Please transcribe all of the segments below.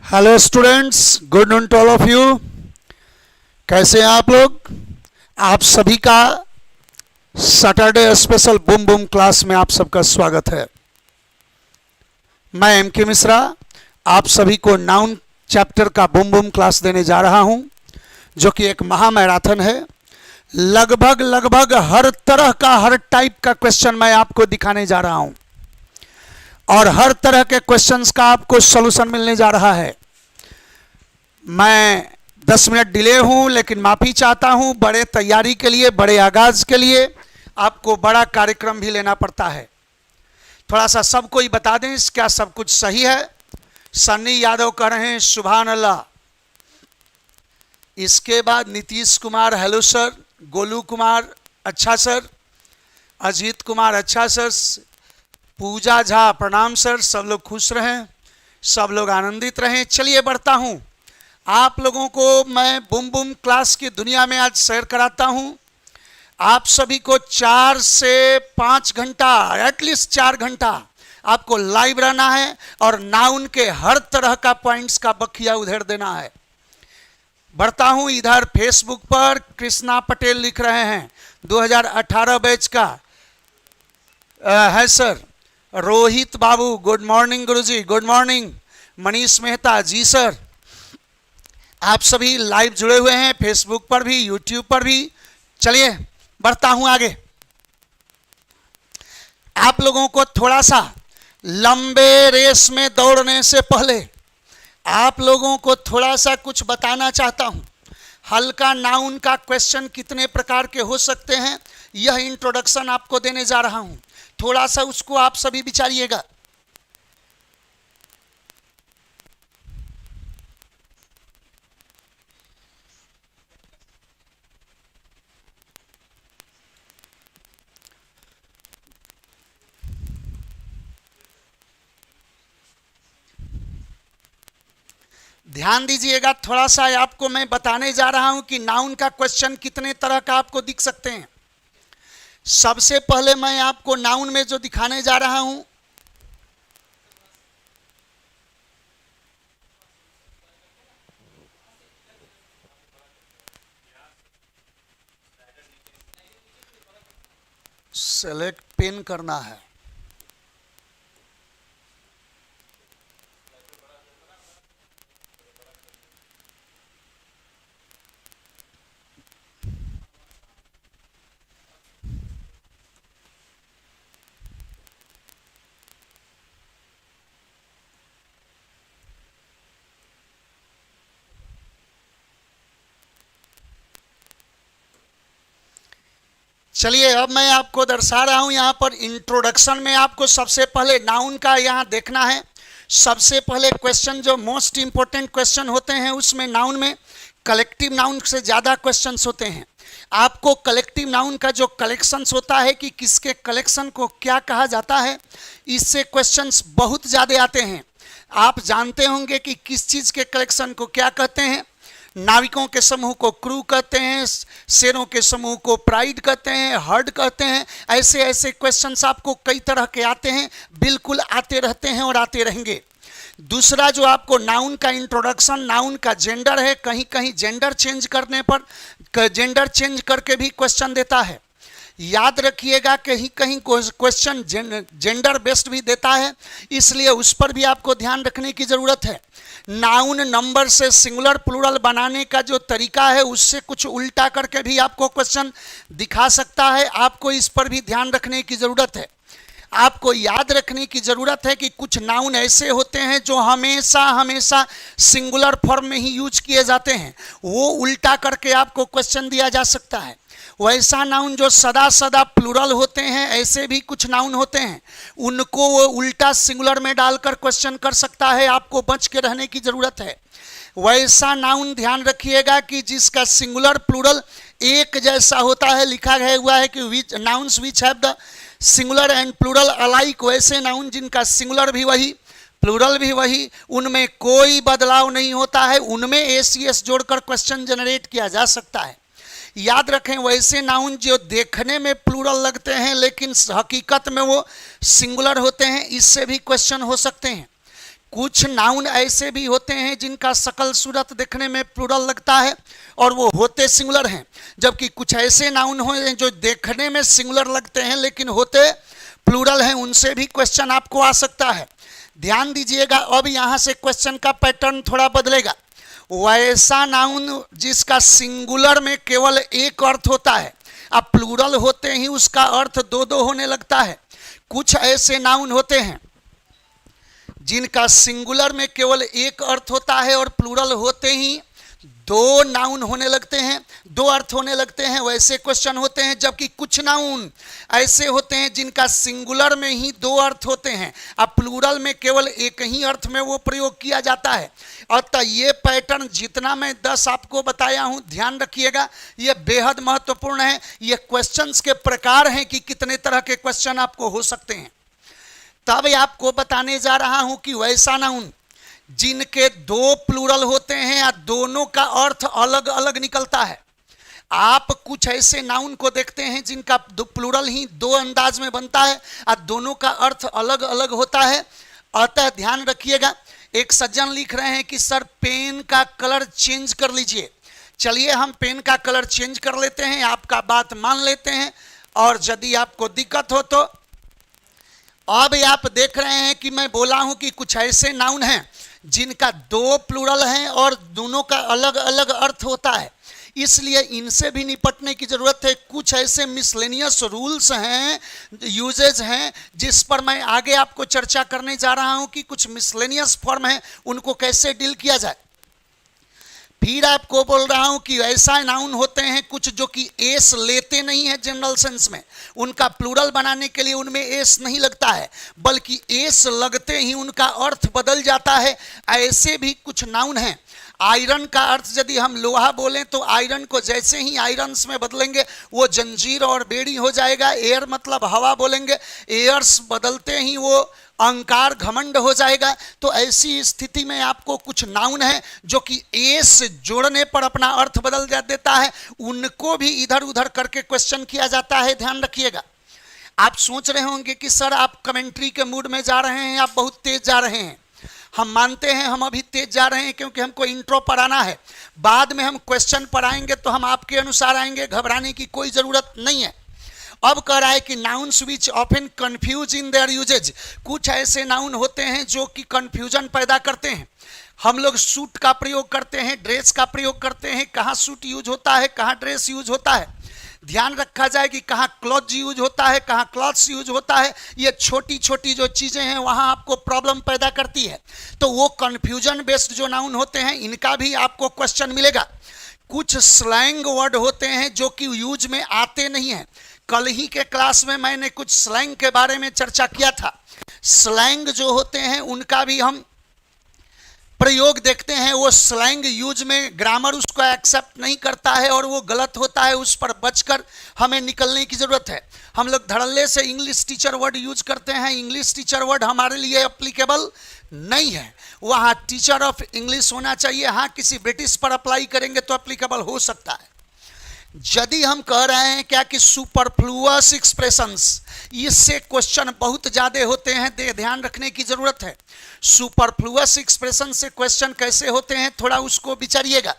Hello students, good noon to all of you. कैसे हैं आप लोग? आप सभी का Saturday special boom boom class में आप सबका स्वागत है। मैं एम के मिश्रा आप सभी को नाउन चैप्टर का बूम बूम क्लास देने जा रहा हूं, जो कि एक महा मैराथन है। लगभग हर तरह का, हर टाइप का क्वेश्चन मैं आपको दिखाने जा रहा हूं और हर तरह के क्वेश्चंस का आपको सॉल्यूशन मिलने जा रहा है। मैं 10 मिनट डिले हूं, लेकिन माफी चाहता हूं। बड़े तैयारी के लिए, बड़े आगाज के लिए आपको बड़ा कार्यक्रम भी लेना पड़ता है। थोड़ा सा सबको ही बता दें, क्या सब कुछ सही है? सन्नी यादव कह रहे हैं सुभान अल्लाह। इसके बाद नीतीश कुमार हेलो सर, गोलू कुमार अच्छा सर, अजीत कुमार अच्छा सर, पूजा झा प्रणाम सर। सब लोग खुश रहें, सब लोग आनंदित रहें। चलिए बढ़ता हूं। आप लोगों को मैं बूम बूम क्लास की दुनिया में आज शेयर कराता हूं। आप सभी को 4 से 5 घंटा, एटलीस्ट 4 घंटा आपको लाइव रहना है और नाउन के हर तरह का पॉइंट्स का बखिया उधेड़ देना है। बढ़ता हूं। इधर फेसबुक पर कृष्णा पटेल लिख रहे हैं 2018 बैच का है सर। रोहित बाबू गुड मॉर्निंग गुरुजी, गुड मॉर्निंग। मनीष मेहता जी सर। आप सभी लाइव जुड़े हुए हैं फेसबुक पर भी, यूट्यूब पर भी। चलिए बढ़ता हूं आगे। आप लोगों को थोड़ा सा लंबे रेस में दौड़ने से पहले आप लोगों को थोड़ा सा कुछ बताना चाहता हूं। हल्का नाउन का क्वेश्चन कितने प्रकार के हो सकते हैं, यह इंट्रोडक्शन आपको देने जा रहा हूं। थोड़ा सा उसको आप सभी विचारिएगा। ध्यान दीजिएगा थोड़ा सा। आपको मैं बताने जा रहा हूं कि नाउन का क्वेश्चन कितने तरह का आपको दिख सकते हैं। सबसे पहले मैं आपको नाउन में जो दिखाने जा रहा हूं, सेलेक्ट पिन करना है। चलिए अब मैं आपको दर्शा रहा हूं। यहां पर इंट्रोडक्शन में आपको सबसे पहले नाउन का यहां देखना है। सबसे पहले क्वेश्चन जो मोस्ट इंपॉर्टेंट क्वेश्चन होते हैं, उसमें नाउन में कलेक्टिव नाउन से ज़्यादा क्वेश्चंस होते हैं। आपको कलेक्टिव नाउन का जो कलेक्शंस होता है कि किसके कलेक्शन को क्या कहा जाता है, इससे क्वेश्चंस बहुत ज़्यादा आते हैं। आप जानते होंगे कि किस चीज़ के कलेक्शन को क्या कहते हैं। नाविकों के समूह को क्रू कहते हैं, शेरों के समूह को प्राइड कहते हैं, हर्ड कहते हैं। ऐसे ऐसे क्वेश्चंस आपको कई तरह के आते हैं, बिल्कुल आते रहते हैं और आते रहेंगे। दूसरा जो आपको नाउन का इंट्रोडक्शन, नाउन का जेंडर है। कहीं कहीं जेंडर चेंज करने पर, जेंडर चेंज करके भी क्वेश्चन देता है। याद रखिएगा कहीं कहीं क्वेश्चन जेंडर बेस्ड भी देता है, इसलिए उस पर भी आपको ध्यान रखने की ज़रूरत है। नाउन नंबर से सिंगुलर प्लूरल बनाने का जो तरीका है, उससे कुछ उल्टा करके भी आपको क्वेश्चन दिखा सकता है। आपको इस पर भी ध्यान रखने की ज़रूरत है। आपको याद रखने की ज़रूरत है कि कुछ नाउन ऐसे होते हैं जो हमेशा हमेशा सिंगुलर फॉर्म में ही यूज किए जाते हैं, वो उल्टा करके आपको क्वेश्चन दिया जा सकता है। वैसा नाउन जो सदा सदा प्लूरल होते हैं, ऐसे भी कुछ नाउन होते हैं, उनको वो उल्टा सिंगुलर में डालकर क्वेश्चन कर सकता है। आपको बच के रहने की ज़रूरत है। वैसा नाउन ध्यान रखिएगा कि जिसका सिंगुलर प्लूरल एक जैसा होता है। लिखा गया हुआ है कि which nouns which have the singular and plural alike, वैसे नाउन जिनका सिंगुलर भी वही, प्लूरल भी वही, उनमें कोई बदलाव नहीं होता है, उनमें एसीएस जोड़कर क्वेश्चन जनरेट किया जा सकता है। याद रखें, वैसे नाउन जो देखने में प्लूरल लगते हैं लेकिन हकीकत में वो सिंगुलर होते हैं, इससे भी क्वेश्चन हो सकते हैं। कुछ नाउन ऐसे भी होते हैं जिनका शकल सूरत देखने में प्लूरल लगता है और वो होते सिंगुलर हैं, जबकि कुछ ऐसे नाउन हैं जो देखने में सिंगुलर लगते हैं लेकिन होते प्लूरल हैं। उनसे भी क्वेश्चन आपको आ सकता है। ध्यान दीजिएगा, अब यहां से क्वेश्चन का पैटर्न थोड़ा बदलेगा। वैसा नाउन जिसका सिंगुलर में केवल एक अर्थ होता है, अब प्लूरल होते ही उसका अर्थ दो दो होने लगता है। कुछ ऐसे नाउन होते हैं जिनका सिंगुलर में केवल एक अर्थ होता है और प्लूरल होते ही दो नाउन होने लगते हैं, दो अर्थ होने लगते हैं, वैसे क्वेश्चन होते हैं। जबकि कुछ नाउन ऐसे होते हैं जिनका सिंगुलर में ही दो अर्थ होते हैं, अब प्लूरल में केवल एक ही अर्थ में वो प्रयोग किया जाता है। अतः ये पैटर्न जितना मैं 10 आपको बताया हूं, ध्यान रखिएगा, ये बेहद महत्वपूर्ण है। ये क्वेश्चंस के प्रकार हैं कि कितने तरह के क्वेश्चन आपको हो सकते हैं। तब आपको बताने जा रहा हूं कि वैसा नाउन जिनके दो प्लूरल होते हैं या दोनों का अर्थ अलग अलग निकलता है। आप कुछ ऐसे नाउन को देखते हैं जिनका प्लूरल ही दो अंदाज में बनता है और दोनों का अर्थ अलग अलग होता है। अतः ध्यान रखिएगा। एक सज्जन लिख रहे हैं कि सर पेन का कलर चेंज कर लीजिए। चलिए हम पेन का कलर चेंज कर लेते हैं, आपका बात मान लेते हैं, और यदि आपको दिक्कत हो तो अब आप देख रहे हैं कि मैं बोला हूं कि कुछ ऐसे नाउन हैं जिनका दो प्लूरल हैं और दोनों का अलग अलग अर्थ होता है, इसलिए इनसे भी निपटने की जरूरत है। कुछ ऐसे मिसलेनियस रूल्स हैं, यूजेज हैं, जिस पर मैं आगे आपको चर्चा करने जा रहा हूं कि कुछ मिसलेनियस फॉर्म हैं, उनको कैसे डील किया जाए। फिर आपको बोल रहा हूं कि ऐसा नाउन होते हैं कुछ जो कि एस लेते नहीं है जनरल सेंस में, उनका प्लूरल बनाने के लिए उनमें एस नहीं लगता है, बल्कि एस लगते ही उनका अर्थ बदल जाता है। ऐसे भी कुछ नाउन हैं। आयरन का अर्थ यदि हम लोहा बोलें तो आयरन को जैसे ही आयरन्स में बदलेंगे वो जंजीर और बेड़ी हो जाएगा। एयर मतलब हवा बोलेंगे, एयर्स बदलते ही वो अहंकार घमंड हो जाएगा। तो ऐसी स्थिति में आपको कुछ नाउन है जो कि एस जोड़ने पर अपना अर्थ बदल देता है, उनको भी इधर उधर करके क्वेश्चन किया जाता है। ध्यान रखिएगा। आप सोच रहे होंगे कि सर आप कमेंट्री के मूड में जा रहे हैं, आप बहुत तेज जा रहे हैं। हम मानते हैं हम अभी तेज जा रहे हैं क्योंकि हमको इंट्रो पढ़ाना है, बाद में हम क्वेश्चन पढ़ाएंगे तो हम आपके अनुसार आएंगे, घबराने की कोई जरूरत नहीं है। अब कह रहा है कि nouns which often confuse in their usages, कुछ ऐसे नाउन होते हैं जो कि कंफ्यूजन पैदा करते हैं। हम लोग सूट का प्रयोग करते हैं, ड्रेस का प्रयोग करते हैं, कहाँ सूट यूज होता है, कहाँ ड्रेस यूज होता है। ध्यान रखा जाए कि कहाँ क्लॉथ यूज होता है, कहाँ क्लॉथ्स यूज होता है। ये छोटी छोटी जो चीज़ें हैं वहाँ आपको प्रॉब्लम पैदा करती है। तो वो कंफ्यूजन बेस्ड जो नाउन होते हैं इनका भी आपको क्वेश्चन मिलेगा। कुछ स्लैंग वर्ड होते हैं जो कि यूज में आते नहीं हैं। कल ही के क्लास में मैंने कुछ स्लैंग के बारे में चर्चा किया था। स्लैंग जो होते हैं उनका भी हम प्रयोग देखते हैं। वो स्लैंग यूज में ग्रामर उसको एक्सेप्ट नहीं करता है और वो गलत होता है, उस पर बचकर हमें निकलने की जरूरत है। हम लोग धड़ल्ले से इंग्लिश टीचर वर्ड यूज करते हैं, इंग्लिश टीचर वर्ड हमारे लिए एप्लीकेबल नहीं है। वहाँ टीचर ऑफ इंग्लिश होना चाहिए। हाँ, किसी ब्रिटिश पर अप्लाई करेंगे तो एप्लीकेबल हो सकता है। यदि हम कह रहे हैं क्या कि सुपरफ्लुअस एक्सप्रेशंस, इससे क्वेश्चन बहुत ज़्यादा होते हैं, ध्यान रखने की जरूरत है। सुपरफ्लुअस एक्सप्रेशन से क्वेश्चन कैसे होते हैं थोड़ा उसको विचारिएगा।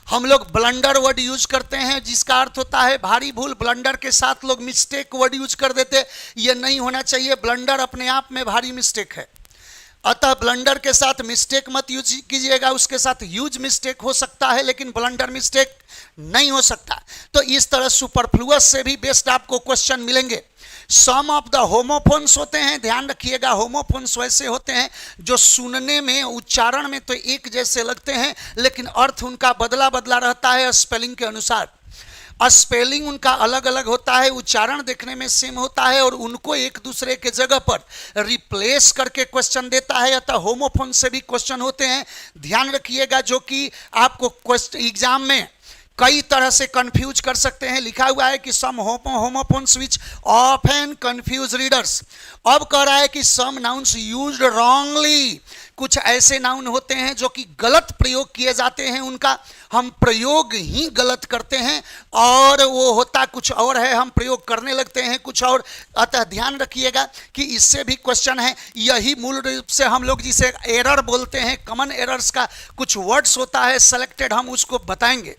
हम लोग ब्लंडर वर्ड यूज करते हैं जिसका अर्थ होता है भारी भूल। ब्लंडर के साथ लोग मिस्टेक वर्ड यूज कर देते, ये नहीं होना चाहिए। ब्लंडर अपने आप में भारी मिस्टेक है, अतः ब्लंडर के साथ मिस्टेक मत यूज कीजिएगा। उसके साथ ह्यूज मिस्टेक हो सकता है लेकिन ब्लंडर मिस्टेक नहीं हो सकता। तो इस तरह सुपरफ्लुअस से भी बेस्ट आपको क्वेश्चन मिलेंगे। सम ऑफ द होमोफोन्स होते हैं, ध्यान रखिएगा। होमोफोन्स वैसे होते हैं जो सुनने में, उच्चारण में तो एक जैसे लगते हैं लेकिन अर्थ उनका बदला बदला रहता है स्पेलिंग के अनुसार। स्पेलिंग उनका अलग अलग होता है, उच्चारण देखने में सेम होता है और उनको एक दूसरे के जगह पर रिप्लेस करके क्वेश्चन देता है। अतः होमोफोन से भी क्वेश्चन होते हैं, ध्यान रखिएगा, जो कि आपको एग्जाम में कई तरह से कंफ्यूज कर सकते हैं। लिखा हुआ है कि सम होमोफोन्स विच ऑफन कंफ्यूज रीडर्स। अब कह रहा है कि सम नाउन्स यूज्ड रॉन्गली, कुछ ऐसे नाउन होते हैं जो कि गलत प्रयोग किए जाते हैं, उनका हम प्रयोग ही गलत करते हैं और वो होता कुछ और है, हम प्रयोग करने लगते हैं कुछ और। अतः ध्यान रखिएगा कि इससे भी क्वेश्चन है। यही मूल रूप से हम लोग जिसे एरर बोलते हैं, कॉमन एरर्स का कुछ वर्ड्स होता है सेलेक्टेड, हम उसको बताएंगे।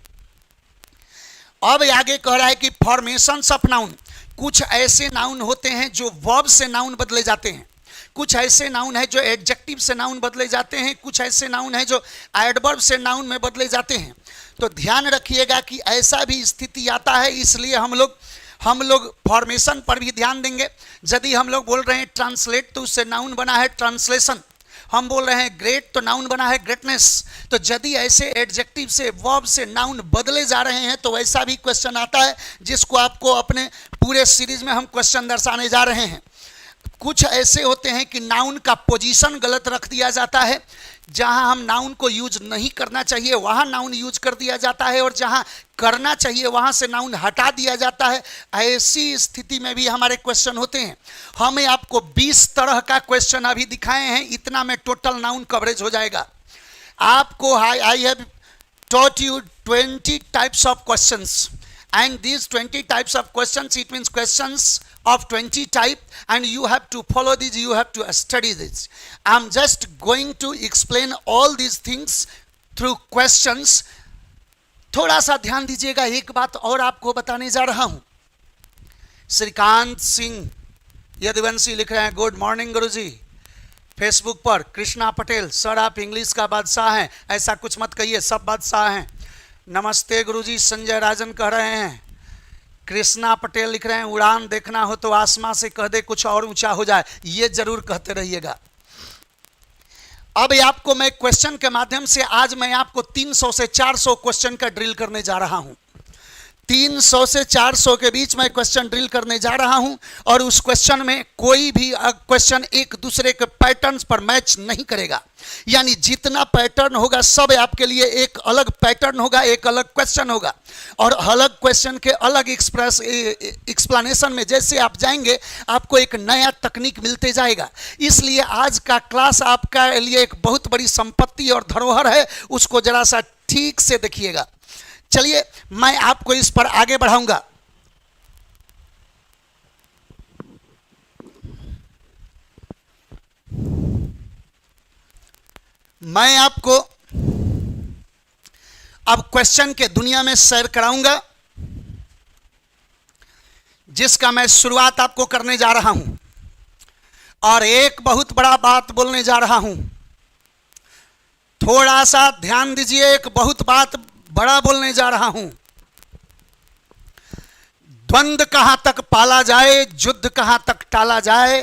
अब आगे कह रहा है कि फॉर्मेशंस ऑफ नाउन, कुछ ऐसे नाउन होते हैं जो वर्ब से नाउन बदले जाते हैं, कुछ ऐसे नाउन है जो एडजेक्टिव से नाउन बदले जाते हैं, कुछ ऐसे नाउन है जो एडवर्ब से नाउन में बदले जाते हैं। तो ध्यान रखिएगा कि ऐसा भी स्थिति आता है, इसलिए हम लोग फॉर्मेशन पर भी ध्यान देंगे। यदि हम लोग बोल रहे हैं ट्रांसलेट तो उससे नाउन बना है ट्रांसलेशन, हम बोल रहे हैं ग्रेट तो नाउन बना है ग्रेटनेस। तो यदि ऐसे एडजेक्टिव से वर्ब से नाउन बदले जा रहे हैं तो वैसा भी क्वेश्चन आता है, जिसको आपको अपने पूरे सीरीज में हम क्वेश्चन दर्शाने जा रहे हैं। कुछ ऐसे होते हैं कि नाउन का पोजीशन गलत रख दिया जाता है, जहां हम नाउन को यूज नहीं करना चाहिए वहां नाउन यूज कर दिया जाता है, और जहां करना चाहिए वहां से नाउन हटा दिया जाता है। ऐसी स्थिति में भी हमारे क्वेश्चन होते हैं। हमें आपको 20 तरह का क्वेश्चन अभी दिखाए हैं, इतना में टोटल नाउन कवरेज हो जाएगा। आपको I have taught you 20 types of questions, and these 20 types of questions, it means questions of 20 type, and you have to follow these, you have to study this. I'm just going to explain all these things through questions. थोड़ा सा ध्यान दीजिएगा, एक बात और आपको बताने जा रहा हूं। श्रीकांत सिंह यदुवंशी लिख रहे हैं, गुड मॉर्निंग गुरुजी। फेसबुक पर कृष्णा पटेल, सर आप इंग्लिश का बादशाह हैं, ऐसा कुछ मत कहिए, सब बादशाह हैं। नमस्ते गुरुजी। संजय राजन कह रहे हैं, कृष्णा पटेल लिख रहे हैं, उड़ान देखना हो तो आसमां से कह दे कुछ और ऊंचा हो जाए, ये जरूर कहते रहिएगा। अब आपको मैं क्वेश्चन के माध्यम से, आज मैं आपको 300 से 400 क्वेश्चन का ड्रिल करने जा रहा हूं। 300 से 400 के बीच में क्वेश्चन ड्रिल करने जा रहा हूं, और उस क्वेश्चन में कोई भी क्वेश्चन एक दूसरे के पैटर्न्स पर मैच नहीं करेगा। यानी जितना पैटर्न होगा सब आपके लिए एक अलग पैटर्न होगा, एक अलग क्वेश्चन होगा, और अलग क्वेश्चन के अलग एक्सप्लेनेशन में जैसे आप जाएंगे आपको एक नया तकनीक मिलते जाएगा। इसलिए आज का क्लास आपका लिए एक बहुत बड़ी संपत्ति और धरोहर है, उसको जरा सा ठीक से देखिएगा। चलिए मैं आपको इस पर आगे बढ़ाऊंगा। मैं आपको अब क्वेश्चन के दुनिया में सैर कराऊंगा, जिसका मैं शुरुआत आपको करने जा रहा हूं, और एक बहुत बड़ा बात बोलने जा रहा हूं। थोड़ा सा ध्यान दीजिए, एक बहुत बात बड़ा बोलने जा रहा हूं। द्वंद्व कहां तक पाला जाए, युद्ध कहां तक टाला जाए,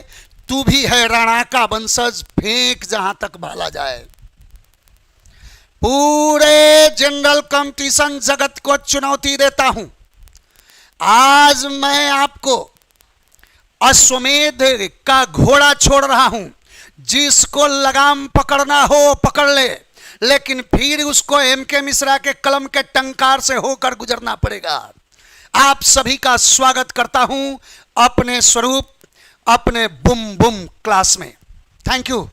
तू भी है राणा का वंशज, फेंक जहां तक भाला जाए। पूरे जनरल कंपटीशन जगत को चुनौती देता हूं। आज मैं आपको अश्वमेध का घोड़ा छोड़ रहा हूं, जिसको लगाम पकड़ना हो पकड़ ले, लेकिन फिर उसको एम.के. मिश्रा के कलम के टंकार से होकर गुजरना पड़ेगा। आप सभी का स्वागत करता हूं अपने स्वरूप, अपने बुम बुम क्लास में। Thank you.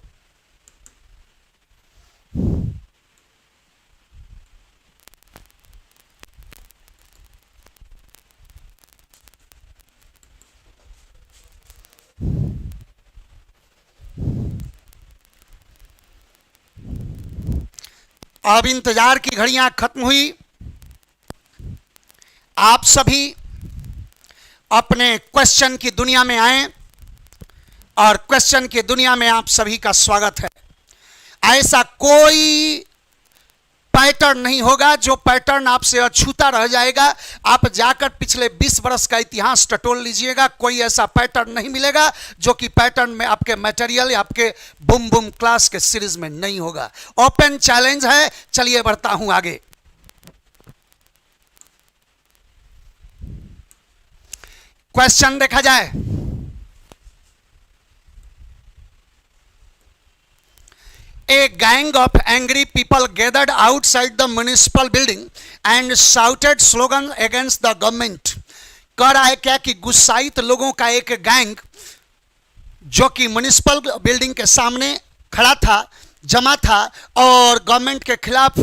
अब इंतजार की घड़ियां खत्म हुई। आप सभी अपने क्वेश्चन की दुनिया में आए, और क्वेश्चन की दुनिया में आप सभी का स्वागत है। ऐसा कोई पैटर्न नहीं होगा जो पैटर्न आपसे अछूता रह जाएगा। आप जाकर पिछले 20 वर्ष का इतिहास टटोल लीजिएगा, कोई ऐसा पैटर्न नहीं मिलेगा जो कि पैटर्न में आपके मटेरियल या आपके बुम बुम क्लास के सीरीज में नहीं होगा। ओपन चैलेंज है। चलिए बढ़ता हूं आगे। क्वेश्चन देखा जाए। A gang of angry people gathered outside the municipal building and shouted slogans against the government. कह रहा है क्या कि गुस्साइत लोगों का एक गैंग जो कि म्युनिसिपल बिल्डिंग के सामने खड़ा था, जमा था और गवर्नमेंट के खिलाफ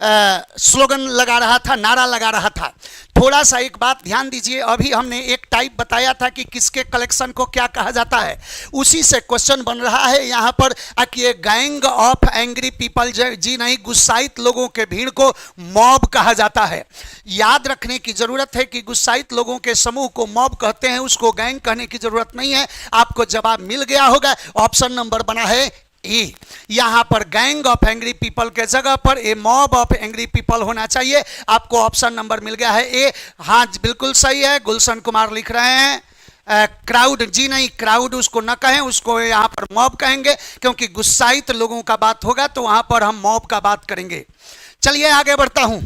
स्लोगन लगा रहा था, नारा लगा रहा था। थोड़ा सा एक बात ध्यान दीजिए, अभी हमने एक टाइप बताया था कि किसके कलेक्शन को क्या कहा जाता है, उसी से क्वेश्चन बन रहा है यहाँ पर कि ये गैंग ऑफ एंग्री पीपल, जी नहीं, गुस्साइत लोगों के भीड़ को मॉब कहा जाता है। याद रखने की जरूरत है कि गुस्साइत लोगों के समूह को मॉब कहते हैं, उसको गैंग कहने की जरूरत नहीं है। आपको जवाब मिल गया होगा, ऑप्शन नंबर बना है ए। यहां पर गैंग ऑफ एंग्री पीपल के जगह पर ए मॉब ऑफ एंग्री पीपल होना चाहिए। आपको ऑप्शन नंबर मिल गया है ए। हाँ बिल्कुल सही है, गुलशन कुमार लिख रहे हैं क्राउड, जी नहीं, क्राउड उसको न कहें, उसको यहां पर मॉब कहेंगे, क्योंकि गुस्साइत लोगों का बात होगा तो वहां पर हम मॉब का बात करेंगे। चलिए आगे बढ़ता हूं।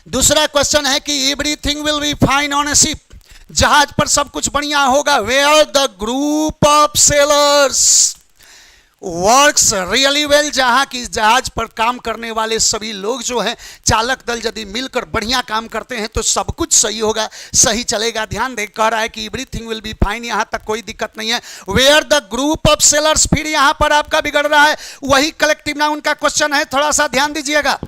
दूसरा क्वेश्चन है कि everything will be fine on a ship, जहाज पर सब कुछ बढ़िया होगा। Where the group of sailors works really well, जहां की जहाज पर काम करने वाले सभी लोग जो हैं, चालक दल यदि मिलकर बढ़िया काम करते हैं तो सब कुछ सही होगा, सही चलेगा। ध्यान दे, कह रहा है कि एवरीथिंग विल बी फाइन, यहां तक कोई दिक्कत नहीं है। Where the group of sailors, फिर यहां पर आपका बिगड़ रहा है, वही कलेक्टिव नाउन का क्वेश्चन है, थोड़ा सा ध्यान दीजिएगा,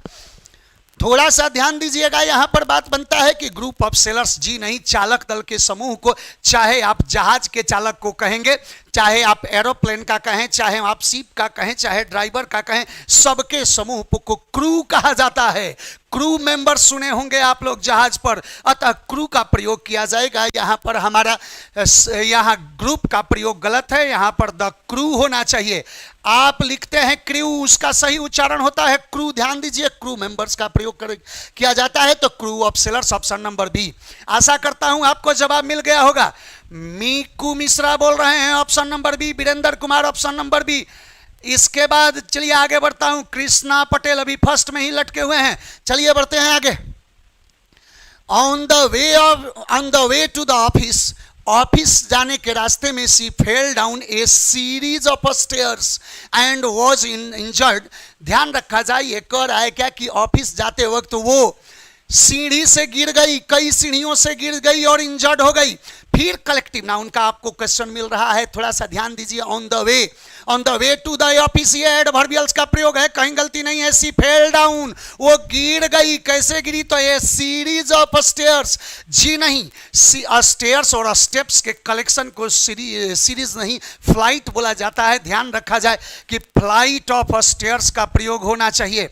थोड़ा सा ध्यान दीजिएगा। यहां पर बात बनता है कि ग्रुप ऑफ सेलर्स, जी नहीं, चालक दल के समूह को, चाहे आप जहाज के चालक को कहेंगे, चाहे आप एरोप्लेन का कहें, चाहे आप शिप का कहें, चाहे ड्राइवर का कहें, सबके समूह को क्रू कहा जाता है। क्रू मेंबर सुने होंगे आप लोग जहाज पर, अतः क्रू का प्रयोग किया जाएगा। यहां पर हमारा यहां ग्रुप का प्रयोग गलत है, यहां पर द क्रू होना चाहिए। आप लिखते हैं क्रू, उसका सही उच्चारण होता है क्रू, ध्यान दीजिए, क्रू मेंबर्स का प्रयोग किया जाता है, तो crew of sailors option number B. आशा करता हूं आपको जवाब मिल गया होगा। मीकू मिश्रा बोल रहे हैं option number B, Virendra Kumar option number B. इसके बाद चलिए आगे बढ़ता हूं, कृष्णा पटेल अभी फर्स्ट में ही लटके हुए हैं, चलिए बढ़ते हैं आगे। On the way to the office, office जाने के रास्ते में she fell down a series of stairs and was injured. ध्यान रखा जाए, ये कह रहा है क्या कि ऑफिस जाते वक्त वो सीढ़ी से गिर गई, कई सीढ़ियों से गिर गई और इंजर्ड हो गई। फिर कलेक्टिव नाउन का आपको क्वेश्चन मिल रहा है, थोड़ा सा ध्यान दीजिए। On the way to the office, ये एडवर्बियल्स का प्रयोग है, कहीं गलती नहीं है। सी फेल डाउन, वो गिर गई, कैसे गिरी, तो ये सीरीज ऑफ स्टेयर्स, जी नहीं, स्टेयर्स और स्टेप्स के कलेक्शन को सीरीज नहीं, फ्लाइट बोला जाता है। ध्यान रखा जाए कि फ्लाइट ऑफ स्टेयर्स का प्रयोग होना चाहिए।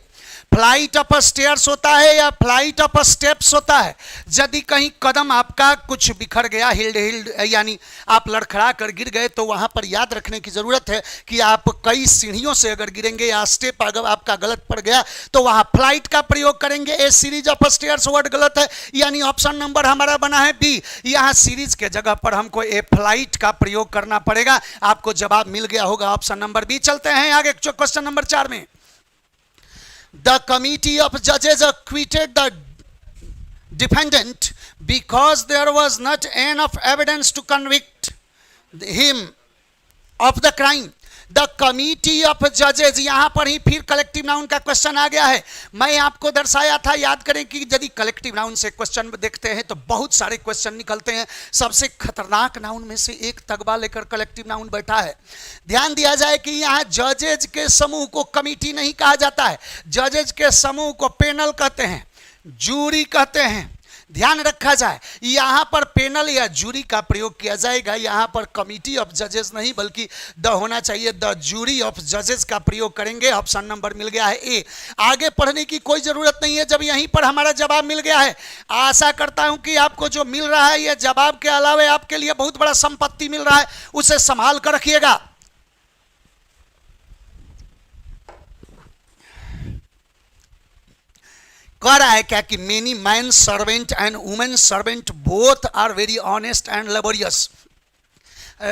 फ्लाइट ऑफ स्टेयर्स होता है या फ्लाइट ऑफ स्टेप्स होता है। यदि कहीं कदम आपका कुछ बिखर गया, हिल्ड यानी आप लड़खड़ा कर गिर गए, तो वहां पर याद रखने की जरूरत है कि आप कई सीढ़ियों से अगर गिरेंगे या स्टेप अगर आपका गलत पड़ गया तो वहां फ्लाइट का प्रयोग करेंगे। ए सीरीज ऑफ स्टेयर्स वर्ड गलत है, यानी ऑप्शन नंबर हमारा बना है बी। यहां सीरीज के जगह पर हमको ए फ्लाइट का प्रयोग करना पड़ेगा। आपको जवाब मिल गया होगा, ऑप्शन नंबर बी। चलते हैं आगे क्वेश्चन नंबर 4 में। The committee of judges acquitted the defendant because there was not enough evidence to convict him of the crime. The committee of जजेज, यहां पर ही फिर कलेक्टिव नाउन का क्वेश्चन आ गया है। मैं आपको दर्शाया था, याद करें कि यदि कलेक्टिव नाउन से क्वेश्चन देखते हैं तो बहुत सारे क्वेश्चन निकलते हैं। सबसे खतरनाक नाउन में से एक तगबा लेकर कलेक्टिव नाउन बैठा है। ध्यान दिया जाए कि यहां जजेज के समूह को कमिटी नहीं कहा जाता है, जजेज के समूह को पैनल कहते हैं, जूरी कहते हैं। ध्यान रखा जाए, यहां पर पैनल या जूरी का प्रयोग किया जाएगा, यहां पर कमिटी ऑफ जजेस नहीं बल्कि द होना चाहिए, द जूरी ऑफ जजेस का प्रयोग करेंगे। ऑप्शन नंबर मिल गया है ए। आगे पढ़ने की कोई जरूरत नहीं है, जब यहीं पर हमारा जवाब मिल गया है। आशा करता हूं कि आपको जो मिल रहा है, यह जवाब के अलावा आपके लिए बहुत बड़ा संपत्ति मिल रहा है, उसे संभाल कर रखिएगा। कह रहा है क्या कि many man servant and women servant both are very honest and laborious.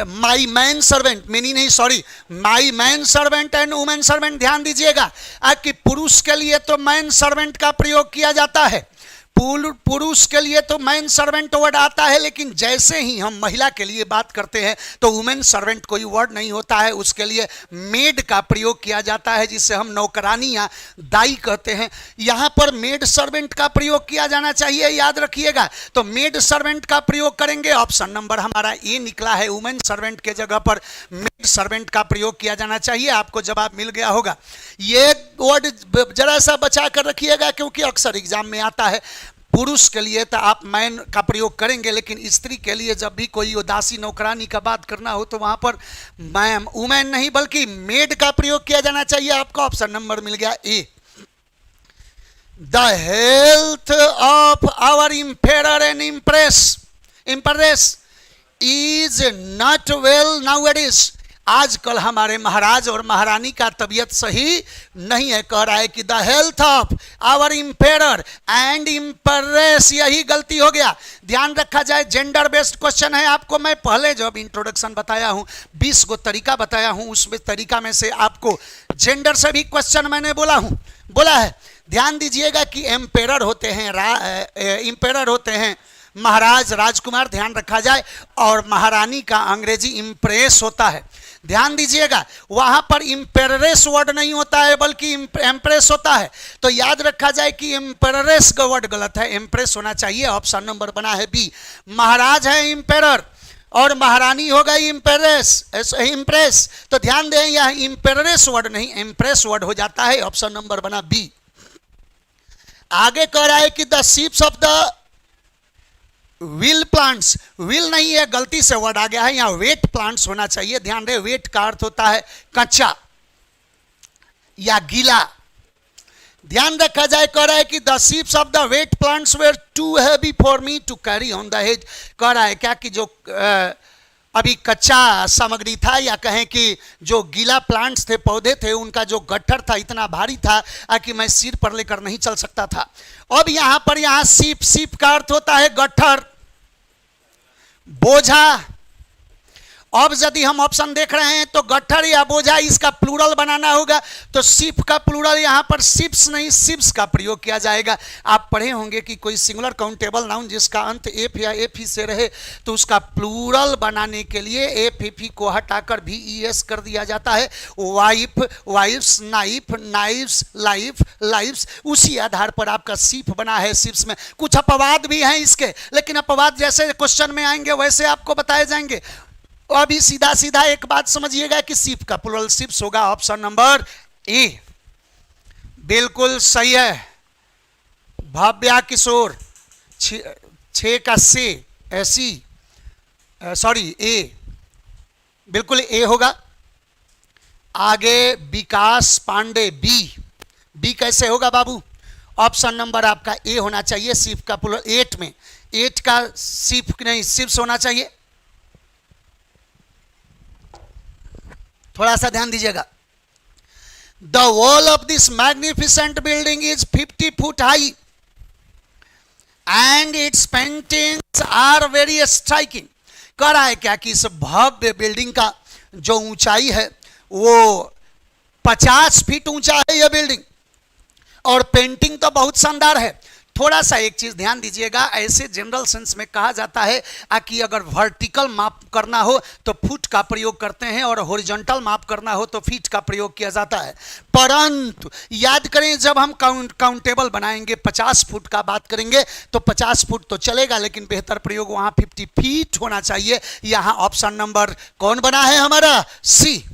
My man servant, many नहीं sorry, my man servant and women servant. ध्यान दीजिएगा कि पुरुष के लिए तो मैन सर्वेंट का प्रयोग किया जाता है, पुरुष के लिए तो मैन सर्वेंट वर्ड आता है, लेकिन जैसे ही हम महिला के लिए बात करते हैं तो वुमेन सर्वेंट कोई वर्ड नहीं होता है, उसके लिए मेड का प्रयोग किया जाता है, जिसे हम नौकरानी या दाई कहते हैं। यहां पर मेड सर्वेंट का प्रयोग किया जाना चाहिए, याद रखिएगा। तो मेड सर्वेंट का प्रयोग करेंगे, ऑप्शन नंबर हमारा ए निकला है। वुमेन सर्वेंट के जगह पर मेड सर्वेंट का प्रयोग किया जाना चाहिए। आपको जवाब मिल गया होगा। ये वर्ड जरा सा बचा कर रखिएगा, क्योंकि अक्सर एग्जाम में आता है। पुरुष के लिए तो आप मैन का प्रयोग करेंगे, लेकिन स्त्री के लिए जब भी कोई दासी नौकरानी का बात करना हो तो वहां पर मैम वुमेन नहीं बल्कि मेड का प्रयोग किया जाना चाहिए। आपको ऑप्शन नंबर मिल गया A. The health of our emperor and empress is not well nowadays. आजकल हमारे महाराज और महारानी का तबीयत सही नहीं है। कह रहा है कि the health of our emperor and empress, यही गलती हो गया। ध्यान रखा जाए, जेंडर बेस्ड क्वेश्चन है। आपको मैं पहले जब इंट्रोडक्शन बताया हूं, 20 को तरीका बताया हूं, उसमें तरीका में से आपको जेंडर से भी क्वेश्चन मैंने बोला है। ध्यान दीजिएगा कि एम्पेरर होते हैं, इंपेरर होते हैं महाराज, राजकुमार, ध्यान रखा जाए, और महारानी का अंग्रेजी इंप्रेस होता है। ध्यान दीजिएगा, वहां पर इंपेरेस वर्ड नहीं होता है बल्कि एम्प्रेस होता है। तो याद रखा जाए कि इंपेरेस का वर्ड गलत है, एम्प्रेस होना चाहिए। ऑप्शन नंबर बना है बी। महाराज है इंपेरर और महारानी हो गई इंप्रेस। तो ध्यान दें, यह इंपेरेस वर्ड नहीं एम्प्रेस वर्ड हो जाता है। ऑप्शन नंबर बना बी। आगे कह रहा है कि द सीप्स of the will plants, will नहीं है, गलती से वर्ड आ गया है, यहां वेट प्लांट्स होना चाहिए। ध्यान रहे, वेट का अर्थ होता है कच्चा या गीला। ध्यान रखा जाए, कह रहा है कि द सीप्स of the wheat plants were too heavy for me to carry on the head. कह रहा है क्या कि जो अभी कच्चा सामग्री था, या कहें कि जो गीला प्लांट्स थे, पौधे थे, उनका जो गट्ठर था इतना भारी था कि मैं सिर पर लेकर नहीं चल सकता था। अब यहां सीप का अर्थ होता है गट्ठर, बोझा। अब यदि हम ऑप्शन देख रहे हैं तो गट्ठर या बोझा, इसका प्लूरल बनाना होगा। तो सिप का प्लूरल यहां पर सिप्स नहीं सिप्स का प्रयोग किया जाएगा। आप पढ़े होंगे कि कोई सिंगुलर काउंटेबल नाउन जिसका अंत एफ या एफ ही से रहे तो उसका प्लूरल बनाने के लिए एफ एफ ही को हटाकर भी ईएस कर दिया जाता है। Wife, wifes, knife, knifes, life, lifes. उसी आधार पर आपका सिप बना है। सिप्स में कुछ अपवाद भी हैं इसके, लेकिन अपवाद जैसे क्वेश्चन में आएंगे वैसे आपको बताए जाएंगे। अभी सीधा सीधा एक बात समझिएगा कि सिप का प्लूरल सिप्स होगा। ऑप्शन नंबर ए बिल्कुल सही है। भव्या किशोर, 6 का से ऐसी, सॉरी ए, बिल्कुल ए होगा। आगे विकास पांडे, बी कैसे होगा बाबू? ऑप्शन नंबर आपका ए होना चाहिए। सिप का प्लूरल 8 में 8 का सिप नहीं सिप्स होना चाहिए। थोड़ा सा ध्यान दीजिएगा। The wall of this magnificent building is 50 foot high and its paintings are very striking. कह रहा है क्या कि इस भव्य बिल्डिंग का जो ऊंचाई है वो 50 फीट ऊंचा है यह बिल्डिंग, और पेंटिंग तो बहुत शानदार है। थोड़ा सा एक चीज ध्यान दीजिएगा, ऐसे जनरल सेंस में कहा जाता है कि अगर वर्टिकल माप करना हो तो फुट का प्रयोग करते हैं और हॉरिजॉन्टल माप करना हो तो फीट का प्रयोग किया जाता है। परंतु याद करें, जब हम काउंटेबल बनाएंगे 50 फुट का बात करेंगे तो 50 फुट तो चलेगा, लेकिन बेहतर प्रयोग वहां 50 फीट होना चाहिए। यहां ऑप्शन नंबर कौन बना है हमारा? सी।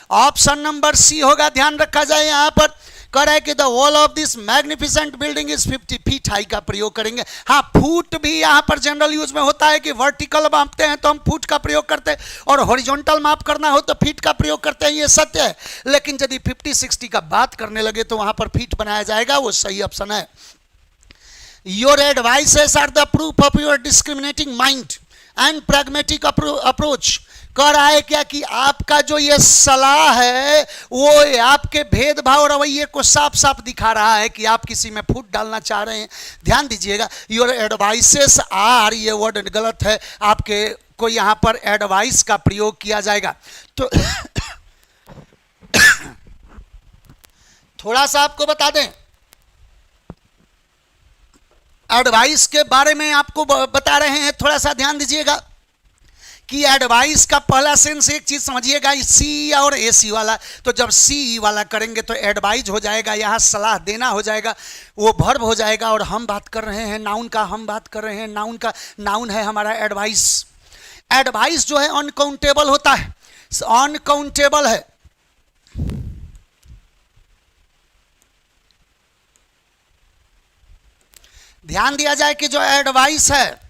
ऑप्शन नंबर सी होगा। ध्यान रखा जाए, यहां पर कह रहा है कि the wall of this magnificent building is 50 feet high का प्रयोग करेंगे। हाँ, फुट भी यहां पर जनरल यूज में होता है कि वर्टिकल मापते हैं तो हम फुट का प्रयोग करते हैं, और हॉरिजॉन्टल माप करना हो तो फीट का प्रयोग करते हैं, ये सत्य है। लेकिन यदि 50-60 का बात करने लगे तो वहां पर फीट बनाया जाएगा, वो सही ऑप्शन है। Your advices are the proof of your discriminating mind and pragmatic approach. कह रहा है क्या कि आपका जो ये सलाह है वो आपके भेदभाव रवैये को साफ साफ दिखा रहा है कि आप किसी में फूट डालना चाह रहे हैं। ध्यान दीजिएगा, योर एडवाइसेस आर, ये वर्ड गलत है, आपके को यहां पर एडवाइस का प्रयोग किया जाएगा। तो थोड़ा सा आपको बता दें, एडवाइस के बारे में आपको बता रहे हैं, थोड़ा सा ध्यान दीजिएगा कि एडवाइस का पहला सेंस एक चीज समझिएगा, सी और एसी वाला। तो जब सी वाला करेंगे तो एडवाइज हो जाएगा, यहाँ सलाह देना हो जाएगा, वो वर्ब हो जाएगा। और हम बात कर रहे हैं नाउन का, हम बात कर रहे हैं नाउन का। नाउन है हमारा एडवाइस। एडवाइस जो है अनकाउंटेबल होता है, अनकाउंटेबल है। ध्यान दिया जाए कि जो एडवाइस है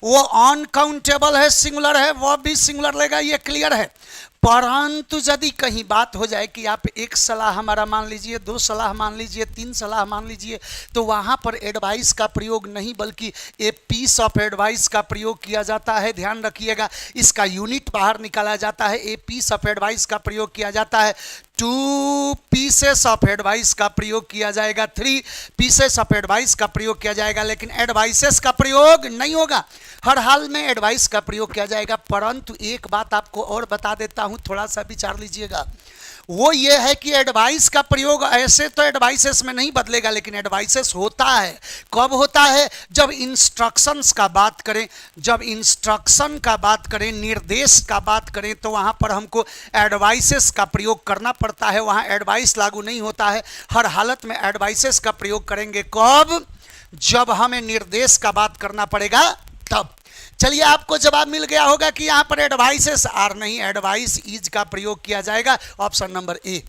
वो अनकाउंटेबल है, सिंगुलर है, वो भी सिंगुलर लेगा, ये क्लियर है। परंतु यदि कहीं बात हो जाए कि आप एक सलाह हमारा मान लीजिए, दो सलाह मान लीजिए, तीन सलाह मान लीजिए, तो वहां पर एडवाइस का प्रयोग नहीं बल्कि ए पीस ऑफ एडवाइस का प्रयोग किया जाता है। ध्यान रखिएगा, इसका यूनिट बाहर निकाला जाता है, ए पीस ऑफ एडवाइस का प्रयोग किया जाता है, 2 पीसेस ऑफ एडवाइस का प्रयोग किया जाएगा, 3 पीसेस ऑफ एडवाइस का प्रयोग किया जाएगा, लेकिन एडवाइसेस का प्रयोग नहीं होगा। हर हाल में एडवाइस का प्रयोग किया जाएगा। परंतु एक बात आपको और बता देता हूं, थोड़ा सा विचार लीजिएगा, वो ये है कि एडवाइस का प्रयोग ऐसे तो एडवाइसेस में नहीं बदलेगा, लेकिन एडवाइसेस होता है। कब होता है? जब इंस्ट्रक्शंस का बात करें, जब इंस्ट्रक्शन का बात करें, निर्देश का बात करें, तो वहां पर हमको एडवाइसेस का प्रयोग करना पड़ता है, वहां एडवाइस लागू नहीं होता है। हर हालत में एडवाइसेस का प्रयोग करेंगे। कब? जब हमें निर्देश का बात करना पड़ेगा तब। चलिए, आपको जवाब मिल गया होगा कि यहां पर एडवाइसेस आर नहीं, एडवाइस इज का प्रयोग किया जाएगा। Option number A.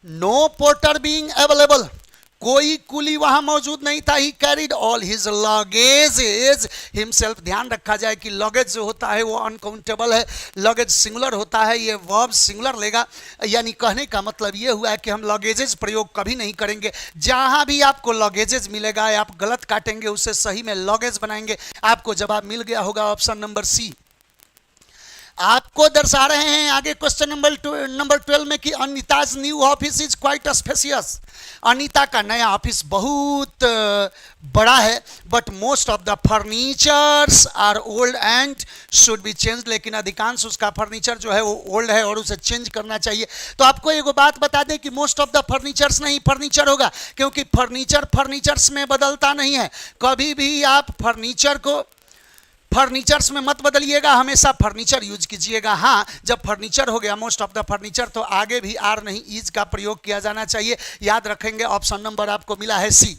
No porter being available, कोई कुली वहां मौजूद नहीं था। He carried all his luggage himself. ध्यान रखा जाए कि लगेज जो होता है वो अनकाउंटेबल है, लगेज सिंगुलर होता है, ये वर्ब सिंगुलर लेगा। यानी कहने का मतलब ये हुआ है कि हम लगेजेज प्रयोग कभी नहीं करेंगे। जहां भी आपको लगेजेज मिलेगा आप गलत काटेंगे, उससे सही में लगेज बनाएंगे। आपको जवाब मिल गया होगा ऑप्शन नंबर सी। आपको दर्शा रहे हैं आगे क्वेश्चन नंबर 12 में कि Anita's new office is quite spacious. Anita का नया ऑफिस बहुत बड़ा है, but most of the furnitures are old and should be change. लेकिन अधिकांश उसका फर्नीचर जो है वो ओल्ड है और उसे चेंज करना चाहिए। तो आपको एक बात बता दें कि मोस्ट ऑफ द फर्नीचर्स नहीं, फर्नीचर होगा, क्योंकि फर्नीचर फर्नीचर्स में बदलता नहीं है। कभी भी आप फर्नीचर को फर्नीचर्स में मत बदलिएगा, हमेशा फर्नीचर यूज कीजिएगा। हाँ, जब फर्नीचर हो गया मोस्ट ऑफ द फर्नीचर, तो आगे भी आर नहीं इज का प्रयोग किया जाना चाहिए। याद रखेंगे, ऑप्शन नंबर आपको मिला है सी।